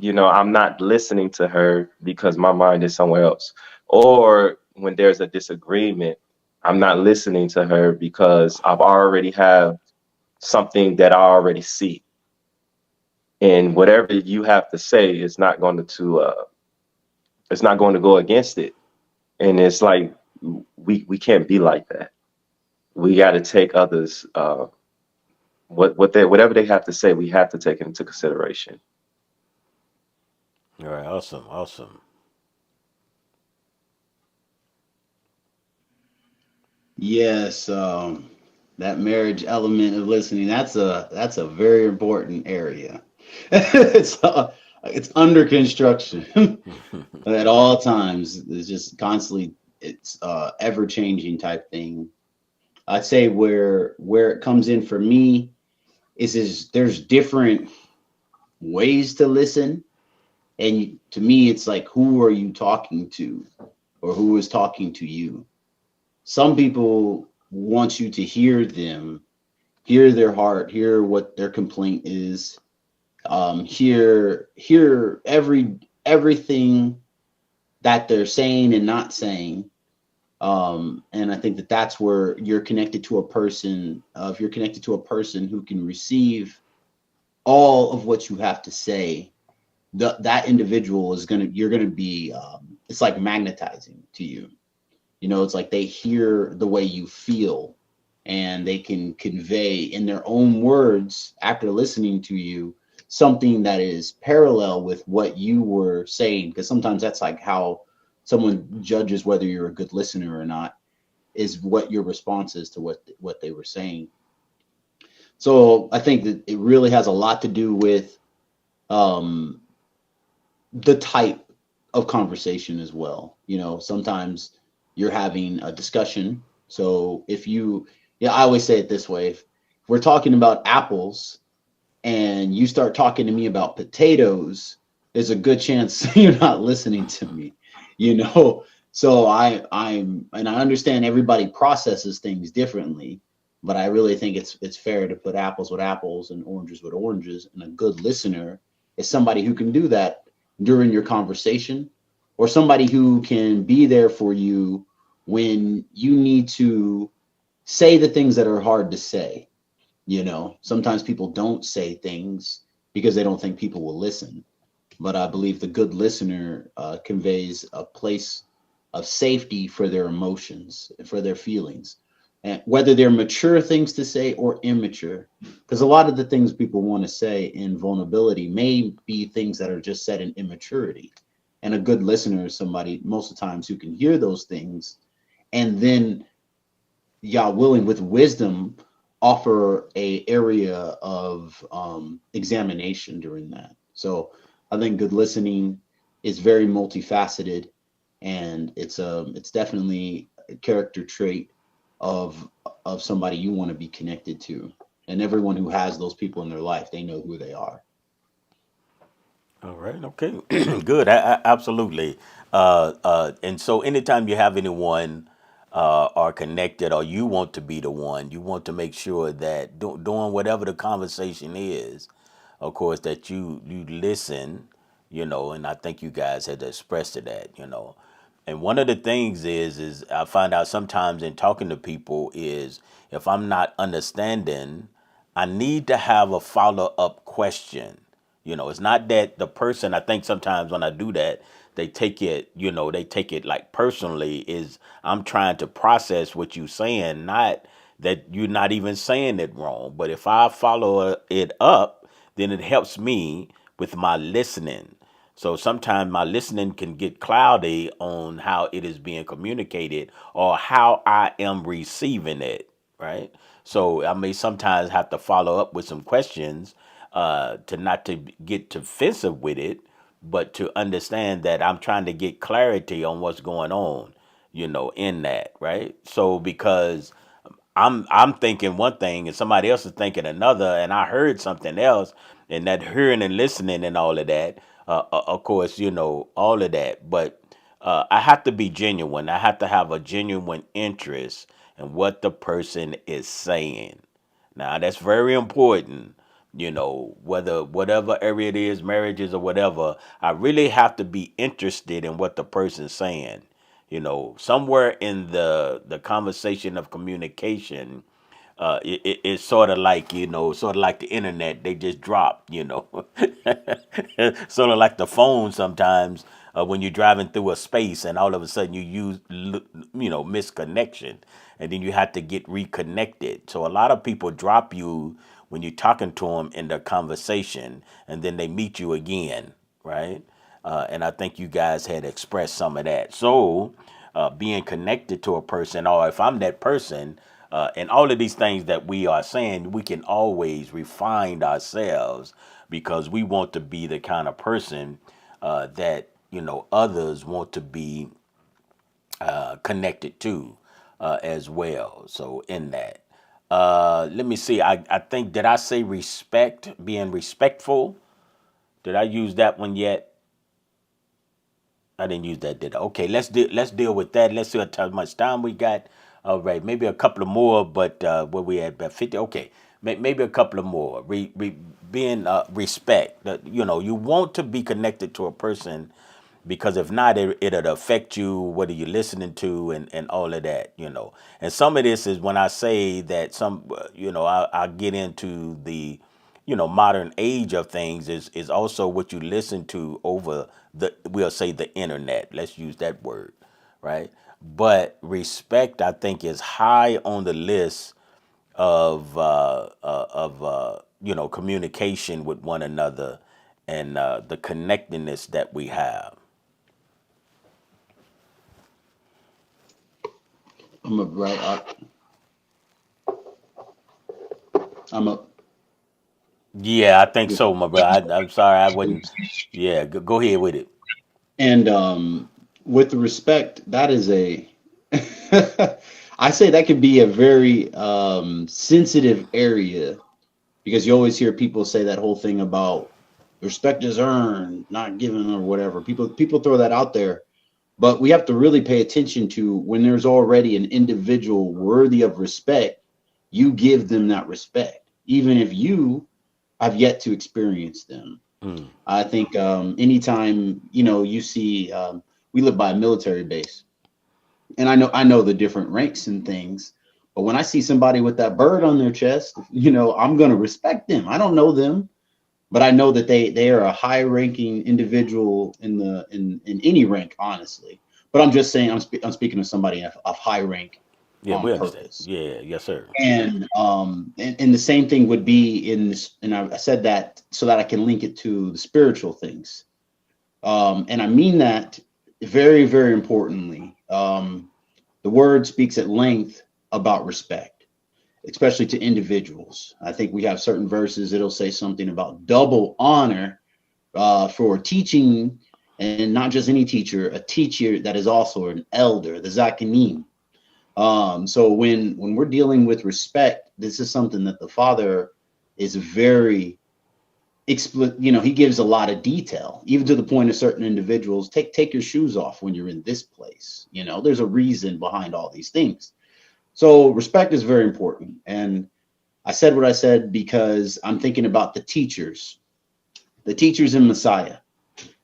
I'm not listening to her because my mind is somewhere else. Or when there's a disagreement, I'm not listening to her because I've already have something that I already see. And whatever you have to say is not going to it's not going to go against it. And it's like we can't be like that. We got to take others whatever they have to say, we have to take it into consideration.
all right. Awesome. Awesome.
Yes, that marriage element of listening, that's a very important area. It's under construction at all times. It's just constantly, it's ever changing type thing. I'd say where it comes in for me is there's different ways to listen, and to me it's like, who are you talking to, or who is talking to you? Some people want you to hear them, hear their heart, hear what their complaint is, hear everything that they're saying and not saying. And I think that that's where you're connected to a person. If you're connected to a person who can receive all of what you have to say, that individual is you're gonna be. It's like magnetizing to you. It's like they hear the way you feel, and they can convey in their own words after listening to you something that is parallel with what you were saying. Because sometimes that's like how someone judges whether you're a good listener or not, is what your response is to what they were saying. So I think that it really has a lot to do with um, the type of conversation as well. Sometimes you're having a discussion. So yeah, I always say it this way: if we're talking about apples and you start talking to me about potatoes, there's a good chance you're not listening to me. you know. So and I understand everybody processes things differently, but I really think it's fair to put apples with apples and oranges with oranges. And a good listener is somebody who can do that during your conversation, or somebody who can be there for you when you need to say the things that are hard to say. Sometimes people don't say things because they don't think people will listen. But I believe the good listener conveys a place of safety for their emotions, for their feelings, and whether they're mature things to say or immature. Because a lot of the things people want to say in vulnerability may be things that are just said in immaturity. And a good listener is somebody most of the times who can hear those things and then, Yah willing, with wisdom, offer a area of examination during that. So I think good listening is very multifaceted, and it's definitely a character trait of of somebody you want to be connected to. And everyone who has those people in their life, they know who they are.
All right. Okay. Good. Absolutely. And so, anytime you have anyone are connected, or you want to be the one, you want to make sure that doing whatever the conversation is, of course, that you listen. And I think you guys had expressed to that. And one of the things is I find out sometimes in talking to people is if I'm not understanding, I need to have a follow up question. It's not that the person, I think sometimes when I do that, they take it like personally, is I'm trying to process what you're saying, not that you're not even saying it wrong. But if I follow it up, then it helps me with my listening. So sometimes my listening can get cloudy on how it is being communicated or how I am receiving it, right? So I may sometimes have to follow up with some questions to not to get defensive with it, but to understand that I'm trying to get clarity on what's going on, in that, right? So because I'm thinking one thing and somebody else is thinking another, and I heard something else, and that hearing and listening and all of that, of course, all of that. But I have to be genuine. I have to have a genuine interest in what the person is saying. Now that's very important. Whether whatever area it is, marriages or whatever, I really have to be interested in what the person's saying. Somewhere in the conversation of communication, it's sort of like the internet. They just drop, sort of like the phone sometimes when you're driving through a space and all of a sudden you misconnection, and then you have to get reconnected. So a lot of people drop you when you're talking to them in the conversation, and then they meet you again, right? And I think you guys had expressed some of that. So, being connected to a person, or if I'm that person, and all of these things that we are saying, we can always refine ourselves because we want to be the kind of person that others want to be connected to as well. So in that, let me see. I think, did I say respect? Being respectful. Did I use that one yet? I didn't use that, did I? Okay, let's deal with that. Let's see how much time we got. All right, maybe a couple of more, but where we at, about 50. Okay, maybe a couple of more. Being respect. You want to be connected to a person because if not, it'll affect you. What are you listening to, and all of that. And some of this is when I say that I get into the modern age of things is also what you listen to over we'll say the internet. Let's use that word, right? But respect, I think, is high on the list of communication with one another and the connectedness that we have.
I'm a right. I'm a
Yeah, I think so, my brother. I'm sorry, I wouldn't. Yeah, go ahead with it.
and with the respect, that is a I say that could be a very sensitive area because you always hear people say that whole thing about respect is earned, not given or whatever. People throw that out there, but we have to really pay attention to when there's already an individual worthy of respect, you give them that respect, even if you have yet to experience them.
Mm.
I think anytime you see, we live by a military base, and I know the different ranks and things, but when I see somebody with that bird on their chest, I'm gonna respect them. I don't know them, but I know that they are a high ranking individual in any rank, honestly. But I'm just saying I'm speaking of somebody of high rank
Yeah,
on
we understand.
purpose.
Yeah, yes, sir.
And the same thing would be in this, and I said that so that I can link it to the spiritual things. And I mean that very, very importantly. The word speaks at length about respect, especially to individuals. I think we have certain verses, it'll say something about double honor for teaching, and not just any teacher, a teacher that is also an elder, the Zakanim. So when we're dealing with respect, this is something that the Father is very he gives a lot of detail, even to the point of certain individuals, take your shoes off when you're in this place. There's a reason behind all these things. So respect is very important. And I said what I said because I'm thinking about the teachers in Messiah,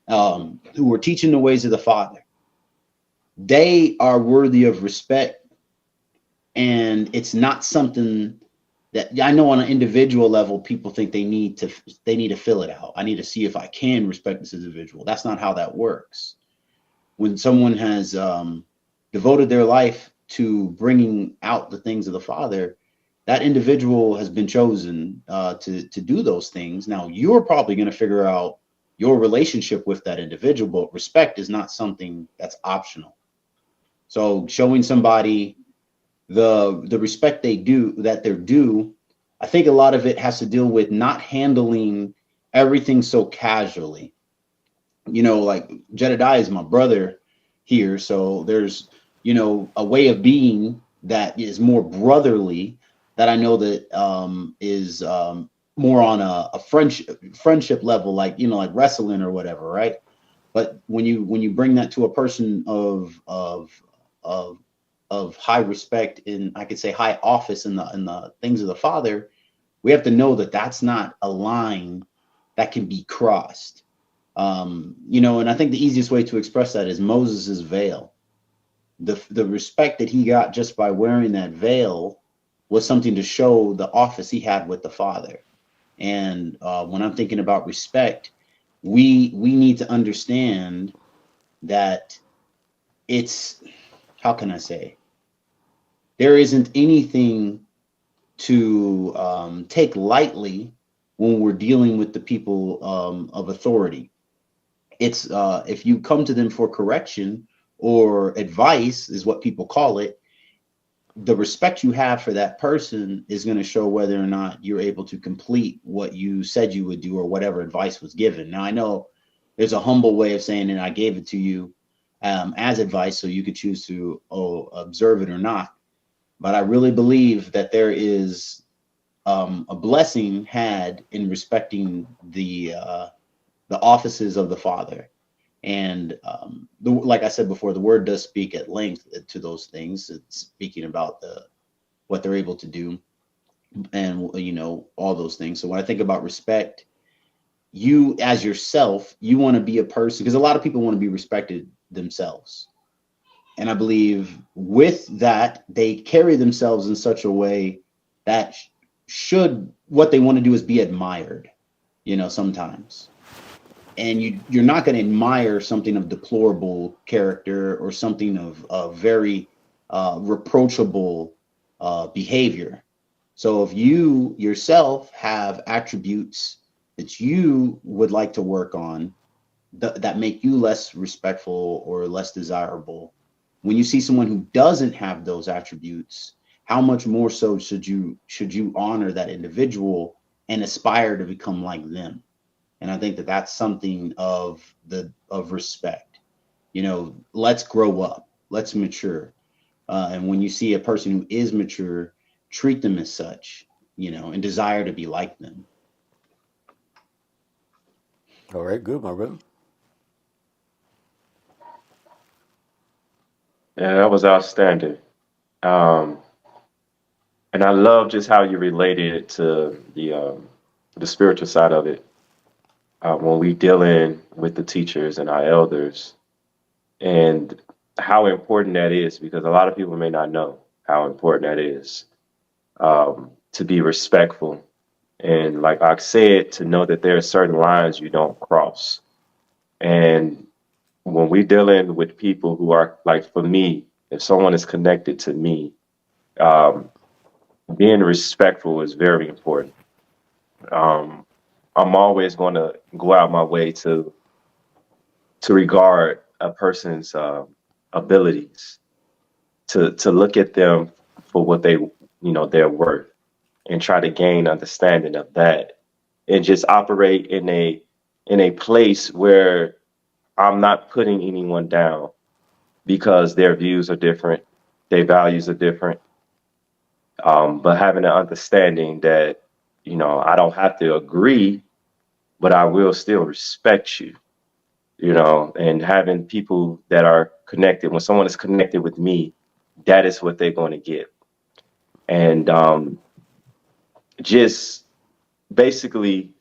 who were teaching the ways of the Father. They are worthy of respect, and it's not something that I know on an individual level people think they need to fill it out. I need to see if I can respect this individual. That's not how that works. When someone has devoted their life to bringing out the things of the Father, that individual has been chosen to do those things. Now you're probably going to figure out your relationship with that individual, but respect is not something that's optional. So showing somebody the respect they're due, I think a lot of it has to deal with not handling everything so casually. Like Jedediah is my brother here, so there's a way of being that is more brotherly, that I know that is more on a friendship level, like wrestling or whatever, right? But when you bring that to a person of high respect, in I could say high office in the things of the Father, we have to know that that's not a line that can be crossed. And I think the easiest way to express that is Moses's veil. The respect that he got just by wearing that veil was something to show the office he had with the Father. And when I'm thinking about respect, we need to understand that it's, how can I say, there isn't anything to take lightly when we're dealing with the people of authority. It's if you come to them for correction or advice, is what people call it, the respect you have for that person is going to show whether or not you're able to complete what you said you would do or whatever advice was given. Now, I know there's a humble way of saying it. I gave it to you as advice, so you could choose to observe it or not. But I really believe that there is a blessing had in respecting the offices of the Father. And like I said before, the word does speak at length to those things. It's speaking about what they're able to do, and all those things. So when I think about respect, you as yourself, you want to be a person, because a lot of people want to be respected themselves. And I believe with that, they carry themselves in such a way that should, what they want to do is be admired, sometimes. And you're not going to admire something of deplorable character or something of very reproachable behavior. So if you yourself have attributes that you would like to work on, that make you less respectful or less desirable, when you see someone who doesn't have those attributes, how much more so should you honor that individual and aspire to become like them? And I think that that's something of respect. Let's grow up, let's mature. And when you see a person who is mature, treat them as such, and desire to be like them.
All right, good, my brother.
Yeah, that was outstanding. Um, and I love just how you related it to the spiritual side of it. When we dealing with the teachers and our elders, and how important that is, because a lot of people may not know how important that is, to be respectful. And like I said, to know that there are certain lines you don't cross. And when we dealing with people who are, like, for me, if someone is connected to me, um, being respectful is very important. Um, I'm always going to go out my way to to regard a person's abilities, to look at them for what they, their worth, and try to gain understanding of that, and just operate in a place where I'm not putting anyone down because their views are different, their values are different, but having an understanding that, I don't have to agree, but I will still respect you, and having people that are connected, when someone is connected with me, that is what they're going to get. And just basically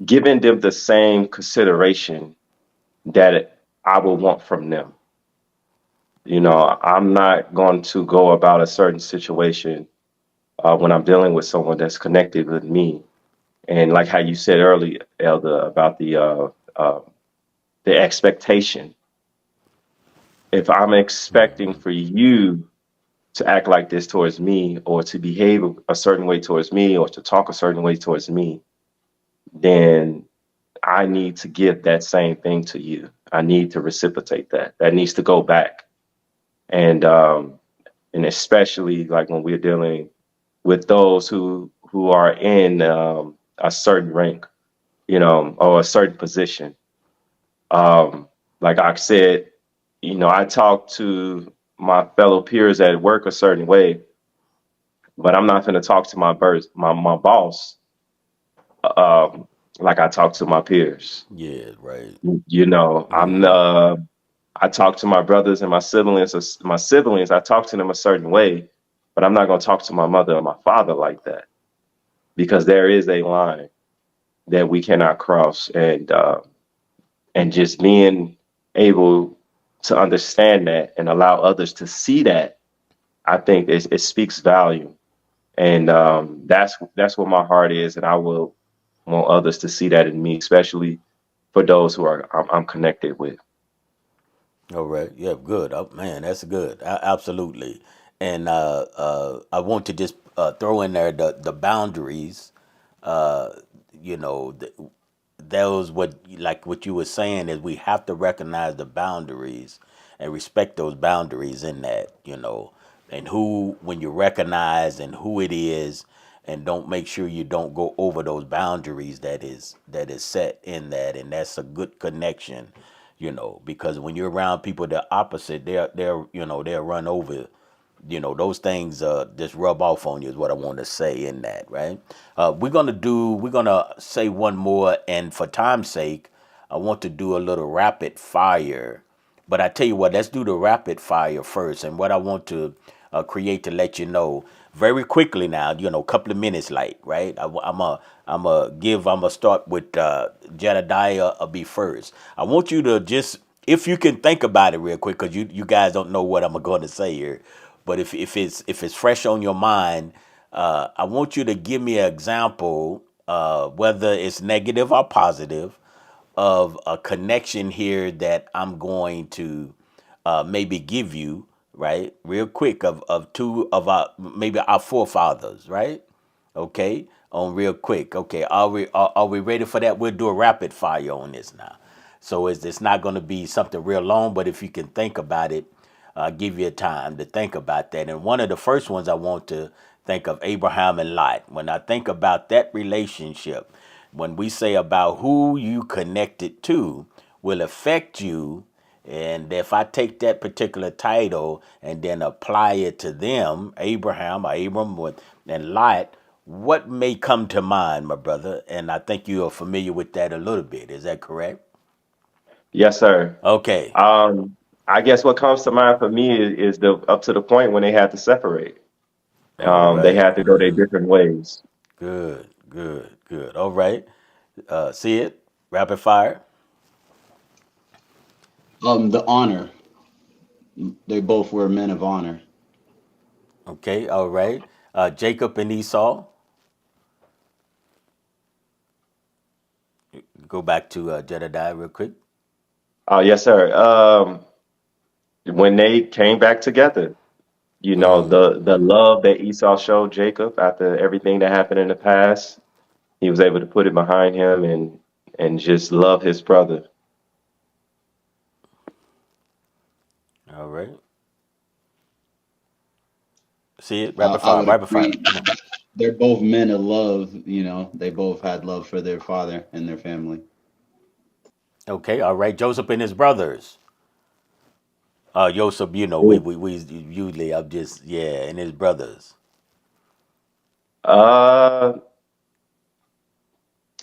giving them the same consideration that I would want from them. I'm not going to go about a certain situation when I'm dealing with someone that's connected with me. And like how you said earlier, Elder, about the expectation. If I'm expecting for you to act like this towards me, or to behave a certain way towards me, or to talk a certain way towards me, then I need to give that same thing to you. I need to reciprocate that. That needs to go back. And especially like when we're dealing with those who are in a certain rank, or a certain position. Um, like I said, I talk to my fellow peers at work a certain way, but I'm not going to talk to my boss um, like I talk to my peers.
Yeah, right.
I'm I talk to my brothers and my siblings. I talk to them a certain way, but I'm not going to talk to my mother or my father like that, because there is a line that we cannot cross. And just being able to understand that and allow others to see that, I think it speaks volume. And that's what my heart is, and I will want others to see that in me, especially for those who I'm connected with.
All right. Yeah, good. Oh, man, that's good. Absolutely. And I want to just throw in there the boundaries. Uh, you know, that was what, like what you were saying, is we have to recognize the boundaries and respect those boundaries in that, and who, when you recognize and who it is, and don't make sure you don't go over those boundaries that is set in that, and that's a good connection, because when you're around people that are opposite, they'll run over, those things just rub off on you, is what I want to say in that, right? We're gonna say one more, and for time's sake, I want to do a little rapid fire. But I tell you what, let's do the rapid fire first. And what I want to create, to let you know very quickly now, a couple of minutes late, right? I'm gonna start with Jedediah be first. I want you to just, if you can think about it real quick, because you guys don't know what I'm going to say here. But if it's fresh on your mind, I want you to give me an example, whether it's negative or positive, of a connection here that I'm going to maybe give you, right, real quick, of two of our, maybe our forefathers, right? Okay, on real quick. Okay, are we ready for that? We'll do a rapid fire on this now. So it's not going to be something real long, but if you can think about it, give you time to think about that. And one of the first ones I want to think of, Abraham and Lot. When I think about that relationship, when we say about who you connected to will affect you, and if I take that particular title and then apply it to them, Abraham or Abram and Lot, what may come to mind, my brother? And I think you are familiar with that a little bit. Is that correct?
Yes, sir.
Okay.
I guess what comes to mind for me is the up to the point when they had to separate.
All
They
right.
had to go their different ways.
Good, good, good. All right. See it? Rapid fire.
The honor. They both were men of honor.
Okay. All right. Jacob and Esau. Go back to Jedediah real quick.
Yes, sir. When they came back together, the love that Esau showed Jacob after everything that happened in the past, he was able to put it behind him and just love his brother.
All right. See it? Rapid
I
fire.
would
Rapid fire.
agree.
Come on.
They're both men of love. They both had love for their father and their family.
Okay. All right. Joseph and his brothers. Joseph, we usually I'm just and his brothers.
Uh,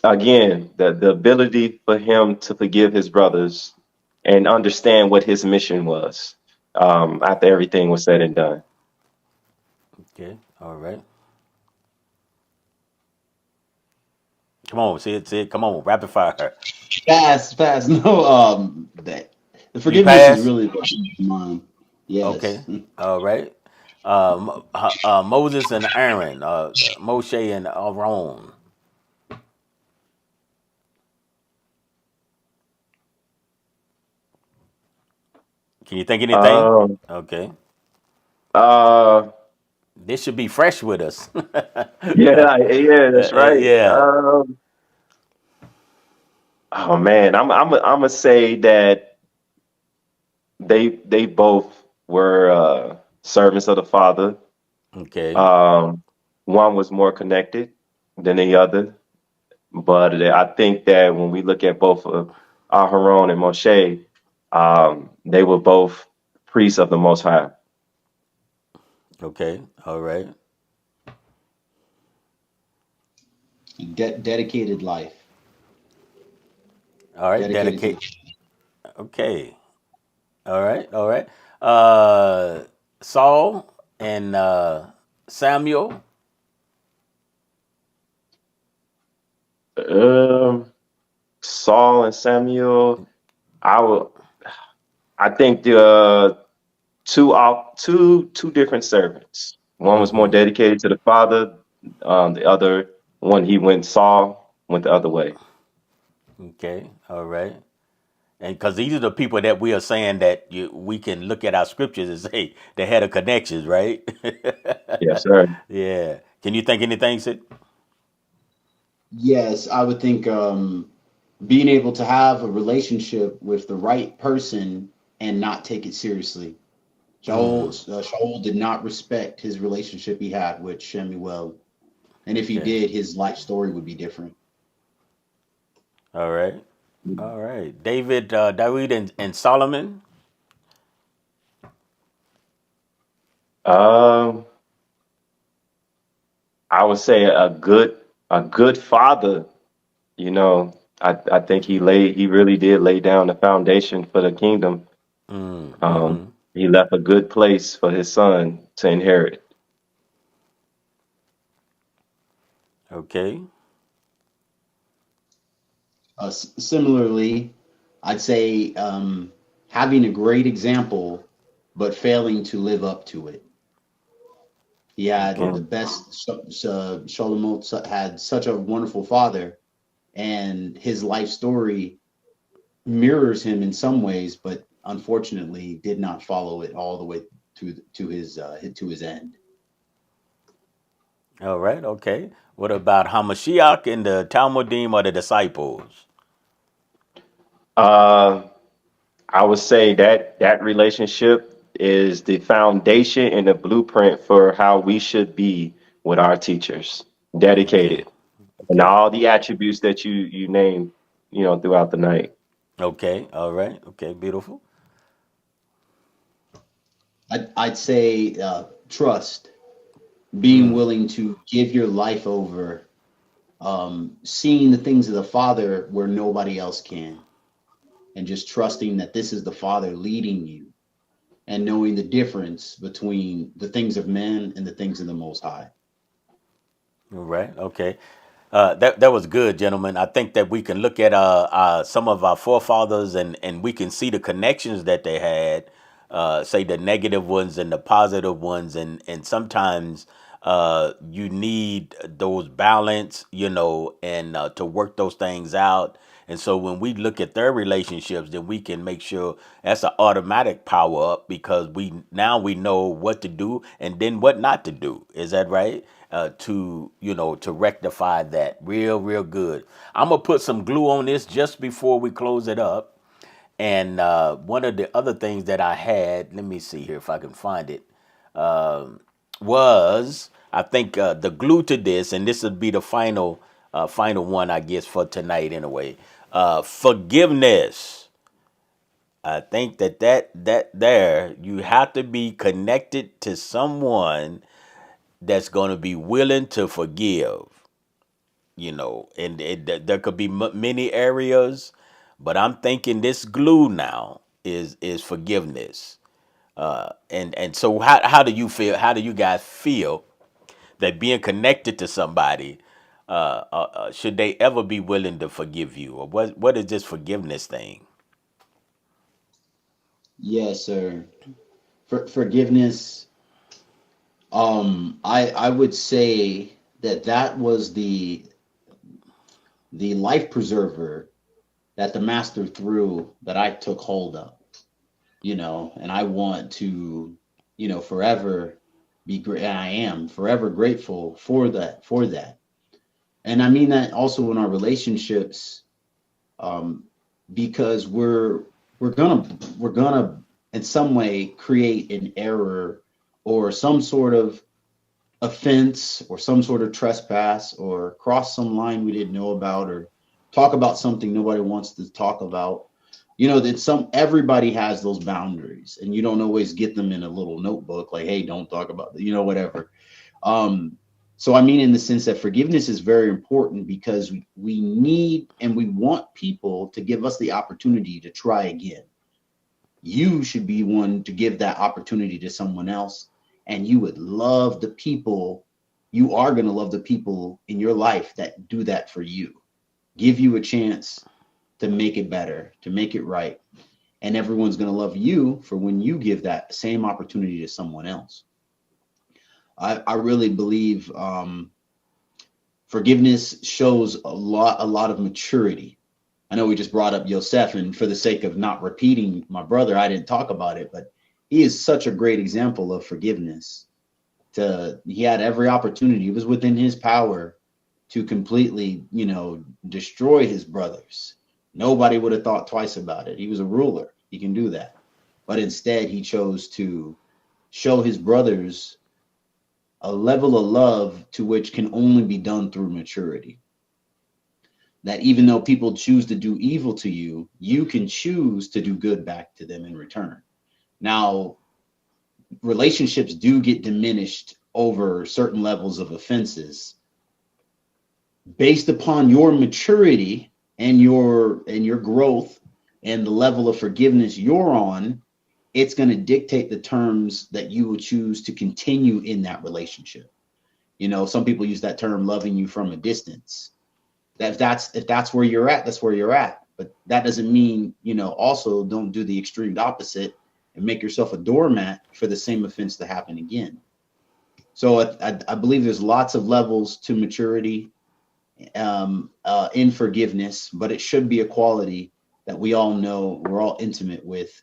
Again, the ability for him to forgive his brothers and understand what his mission was after everything was said and done.
Okay. All right. Come on. See it. See it. Come on. Rapid fire.
Fast, fast. No, that the
You
forgiveness is
pass.
really the mine.
Okay.
Yes.
All right. Moses and Aaron. Moshe and Aaron. Can you think anything?
Um,
Okay.
uh,
This should be fresh with us.
yeah, that's right.
Yeah.
Oh man, I'm gonna say that they both were servants of the Father.
Okay.
Um, One was more connected than the other, but I think that when we look at both of Aharon and Moshe, they were both priests of the Most High.
Okay. All right.
Dedicated life.
All right.
Dedicated to the.
Dedicate. Okay. All right. All right. Uh, Saul and Samuel.
Um, Saul and Samuel, I will. I think the two different servants. One was more
Mm-hmm.
dedicated to the Father. The other one he went the other way.
Okay. All right. And because these are the people that we are saying that we can look at our scriptures and say they had a connections, right?
Yes, sir.
Yeah. Can you think anything, Sid?
Yes, I would think being able to have a relationship with the right person and not take it seriously. Shaul did not respect his relationship he had with Shemuel, and if he
Okay.
did, his life story would be different.
All right. All right. David and Solomon.
Um, I would say a good father. You know, I think he really did lay down the foundation for the kingdom.
Mm-hmm.
He left a good place for his son to inherit.
Okay.
Similarly, I'd say having a great example, but failing to live up to it. He had
Okay.
the
Mm.
best. Shalomot had such a wonderful father, and his life story mirrors him in some ways, but unfortunately did not follow it all the way to his end.
All right. Okay. What about Hamashiach and the Talmudim or the disciples?
Uh, I would say that that relationship is the foundation and the blueprint for how we should be with our teachers,
Okay.
dedicated, and
Okay.
all the attributes that you name, throughout the night.
Okay. All right. Okay. Beautiful.
I'd say trust, being willing to give your life over, seeing the things of the Father where nobody else can, and just trusting that this is the Father leading you, and knowing the difference between the things of men and the things of the Most High.
All right. Okay. That was good, gentlemen. I think that we can look at some of our forefathers and we can see the connections that they had, say the negative ones and the positive ones, and sometimes you need those balance, and to work those things out. And so when we look at their relationships, then we can make sure that's an automatic power up because we know what to do and then what not to do. Is that right? To rectify that real good. I'm gonna put some glue on this just before we close it up, And one of the other things that I had, let me see here if I can find it, was I think the glue to this, and this would be the final one, I guess, for tonight anyway. Forgiveness. I think that there you have to be connected to someone that's going to be willing to forgive. And there could be many areas, but I'm thinking this glue now is forgiveness. And so how do you feel? How do you guys feel that being connected to somebody, should they ever be willing to forgive you, or what is this forgiveness thing?
Yes, sir. Forgiveness. I would say that that was the life preserver that the master threw that I took hold of. And I want to, forever be great. And I am forever grateful for that. And I mean that also in our relationships, um, because we're gonna in some way create an error or some sort of offense or some sort of trespass or cross some line we didn't know about or talk about something nobody wants to talk about. That everybody has those boundaries, and you don't always get them in a little notebook like, hey, don't talk about that, whatever. um so I mean, in the sense that forgiveness is very important, because we need and we want people to give us the opportunity to try again. You should be one to give that opportunity to someone else, and you are going to love the people in your life that do that for you, give you a chance to make it better, to make it right. And everyone's going to love you for when you give that same opportunity to someone else. I really believe forgiveness shows a lot of maturity. I know we just brought up Yosef, and for the sake of not repeating my brother, I didn't talk about it, but he is such a great example of forgiveness. He had every opportunity. It was within his power to completely, destroy his brothers. Nobody would have thought twice about it. He was a ruler. He can do that. But instead, he chose to show his brothers a level of love to which can only be done through maturity. That even though people choose to do evil to you, you can choose to do good back to them in return. Now, relationships do get diminished over certain levels of offenses based upon your maturity and your growth and the level of forgiveness you're on. It's going to dictate the terms that you will choose to continue in that relationship. Some people use that term loving you from a distance. If that's where you're at, that's where you're at. But that doesn't mean, also don't do the extreme opposite and make yourself a doormat for the same offense to happen again. So I believe there's lots of levels to maturity, in forgiveness, but it should be a quality that we all know, we're all intimate with,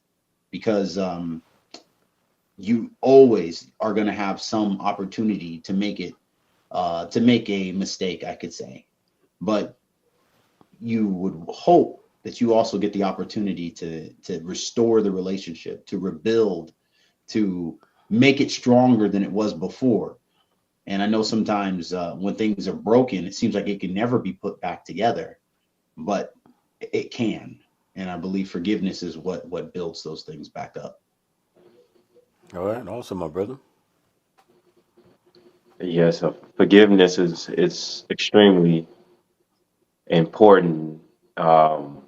because you always are going to have some opportunity to make a mistake, I could say. But you would hope that you also get the opportunity to restore the relationship, to rebuild, to make it stronger than it was before. And I know sometimes when things are broken, it seems like it can never be put back together, but it can. And I believe forgiveness is what builds those things back up.
All right, awesome, my brother.
Yes, forgiveness is extremely important. Um,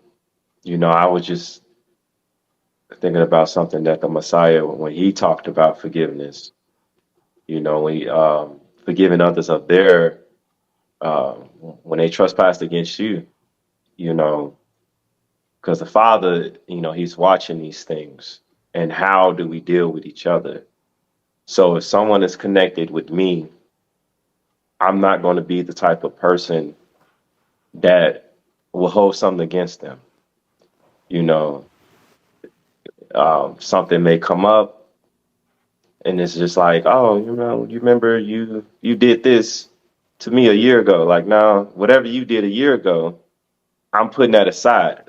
I was just thinking about something that the Messiah, when he talked about forgiveness, when forgiving others of their when they trespassed against you, you know, because the Father, He's watching these things, and how do we deal with each other? So if someone is connected with me, I'm not going to be the type of person that will hold something against them. You know, Something may come up, and it's just like, oh, you remember you did this to me a year ago. Like, now, whatever you did a year ago, I'm putting that aside.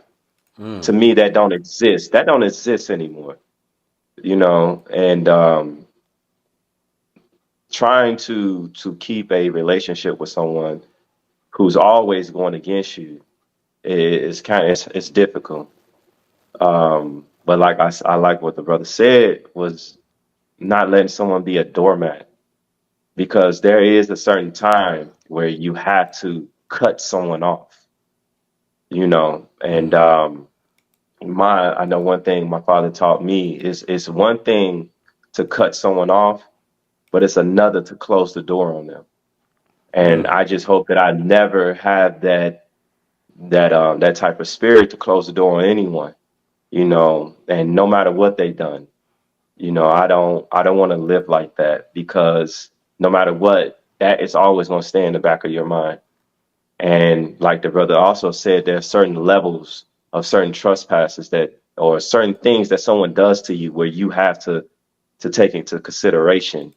To me, that don't exist. That don't exist anymore. And trying to keep a relationship with someone who's always going against you is kind of it's difficult. But like I like what the brother said was not letting someone be a doormat, because there is a certain time where you have to cut someone off, and I know one thing my father taught me is it's one thing to cut someone off, but it's another to close the door on them. And I just hope that I never have that type of spirit to close the door on anyone, and no matter what they've done. I don't want to live like that, because no matter what, that is always going to stay in the back of your mind. And like the brother also said, there are certain levels of certain trespasses that, or certain things that someone does to you where you have to take into consideration.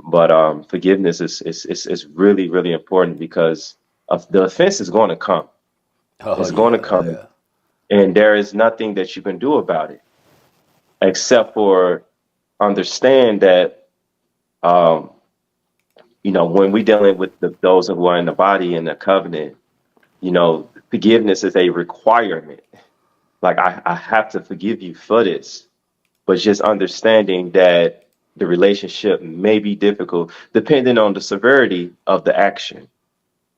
But forgiveness is really, really important, because of the offense is going to come.
Oh
It's going to
yeah,
come,
yeah.
and there is nothing that you can do about it except for understand that um, when we dealing with those who are in the body and the covenant, forgiveness is a requirement. Like I have to forgive you for this, but just understanding that the relationship may be difficult depending on the severity of the action,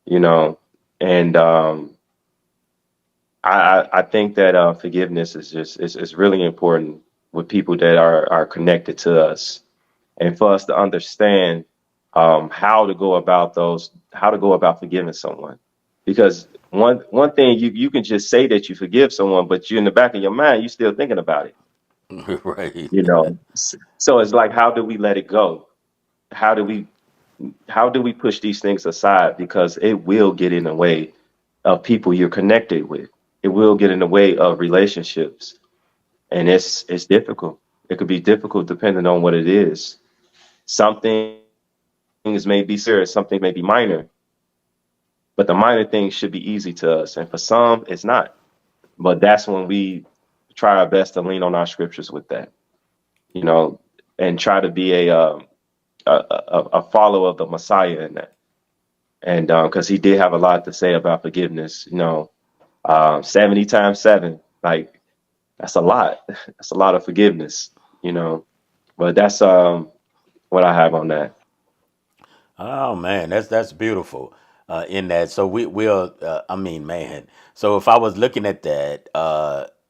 you know, and I think that forgiveness is really important with people that are connected to us, and for us to understand how to go about forgiving someone. Because one thing, you can just say that you forgive someone, but you in the back of your mind you still thinking about it.
Right.
So it's like, how do we let it go? How do we how do we push these things aside, because it will get in the way of people you're connected with. It will get in the way of relationships, and it's difficult. It could be difficult depending on what it is. Some things may be serious, some things may be minor, but the minor things should be easy to us, and for some, it's not. But that's when we try our best to lean on our scriptures with that, you know, and try to be a follower of the Messiah in that. And because he did have a lot to say about forgiveness, 70 times seven, like that's a lot. That's a lot of forgiveness, you know. But that's what I have on that.
Oh man, that's beautiful. In that, so we'll. I mean, man. So if I was looking at that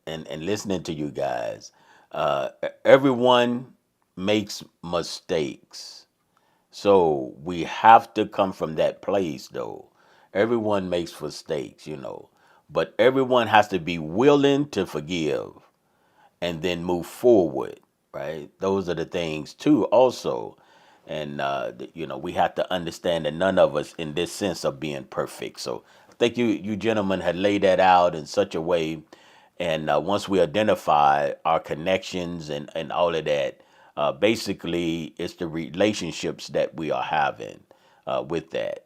and listening to you guys, everyone makes mistakes. So we have to come from that place, though. Everyone makes mistakes, but everyone has to be willing to forgive and then move forward, right? Those are the things too, also. And we have to understand that none of us in this sense of being perfect. So I think you gentlemen had laid that out in such a way. And once we identify our connections and all of that, basically it's the relationships that we are having with that.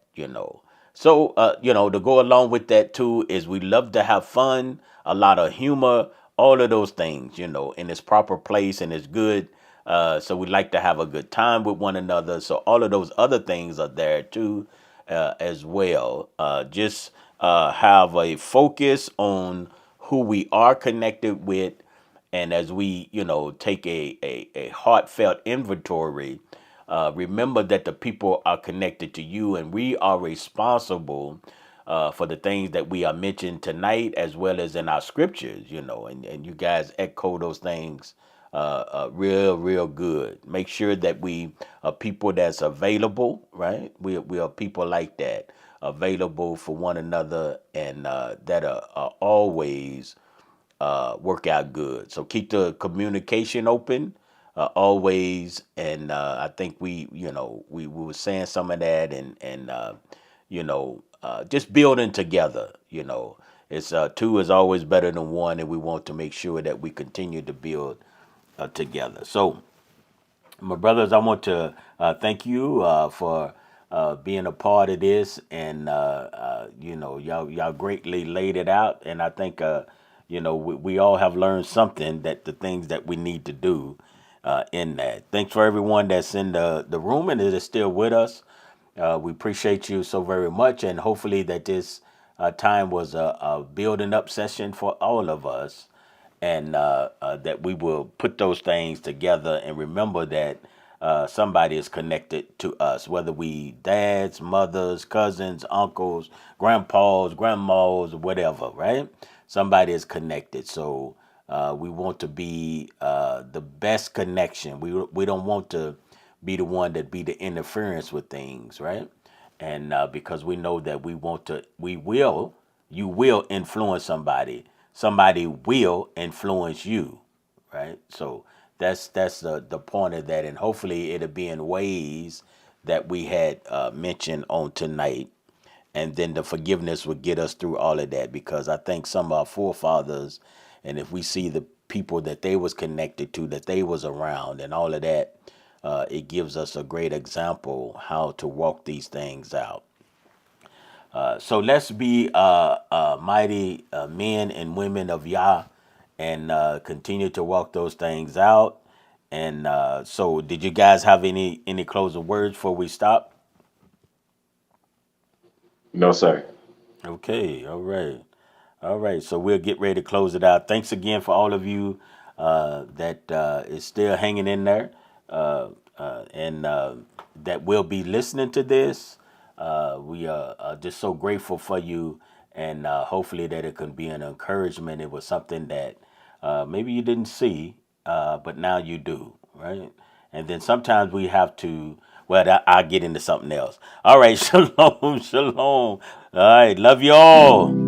So, to go along with that too is we love to have fun, a lot of humor, all of those things, in its proper place and it's good. So we like to have a good time with one another. So all of those other things are there too, as well. Just have a focus on who we are connected with, and as we, take a heartfelt inventory, remember that the people are connected to you, and we are responsible for the things that we are mentioned tonight, as well as in our scriptures, and you guys echo those things real, real good. Make sure that we are people that's available, right? We are people like that, available for one another, and that are always work out good. So keep the communication open always, and I think we were saying some of that, and just building together. It's two is always better than one, and we want to make sure that we continue to build together. So my brothers, I want to thank you for being a part of this, and y'all greatly laid it out, and I think we all have learned something, that the things that we need to do in that. Thanks for everyone that's in the room and that is still with us. We appreciate you so very much, and hopefully that this time was a building up session for all of us, and that we will put those things together and remember that somebody is connected to us, whether we dads, mothers, cousins, uncles, grandpas, grandmas, whatever, right? Somebody is connected. So we want to be the best connection. We don't want to be the one that be the interference with things, right? And because we know that you will influence somebody. Somebody will influence you, right? So that's the point of that, and hopefully it'll be in ways that we had mentioned on tonight, and then the forgiveness would get us through all of that, because I think some of our forefathers, and if we see the people that they was connected to, that they was around, and all of that, it gives us a great example how to walk these things out. So let's be mighty men and women of Yah, and continue to walk those things out. And so, did you guys have any closing words before we stop?
No, sir.
Okay, all right. All right, so we'll get ready to close it out. Thanks again for all of you that is still hanging in there, and that will be listening to this. We are just so grateful for you, and hopefully that it can be an encouragement. It was something that maybe you didn't see, but now you do, right? And then sometimes we have to. Well, I'll get into something else. All right, shalom, shalom. All right, love you all.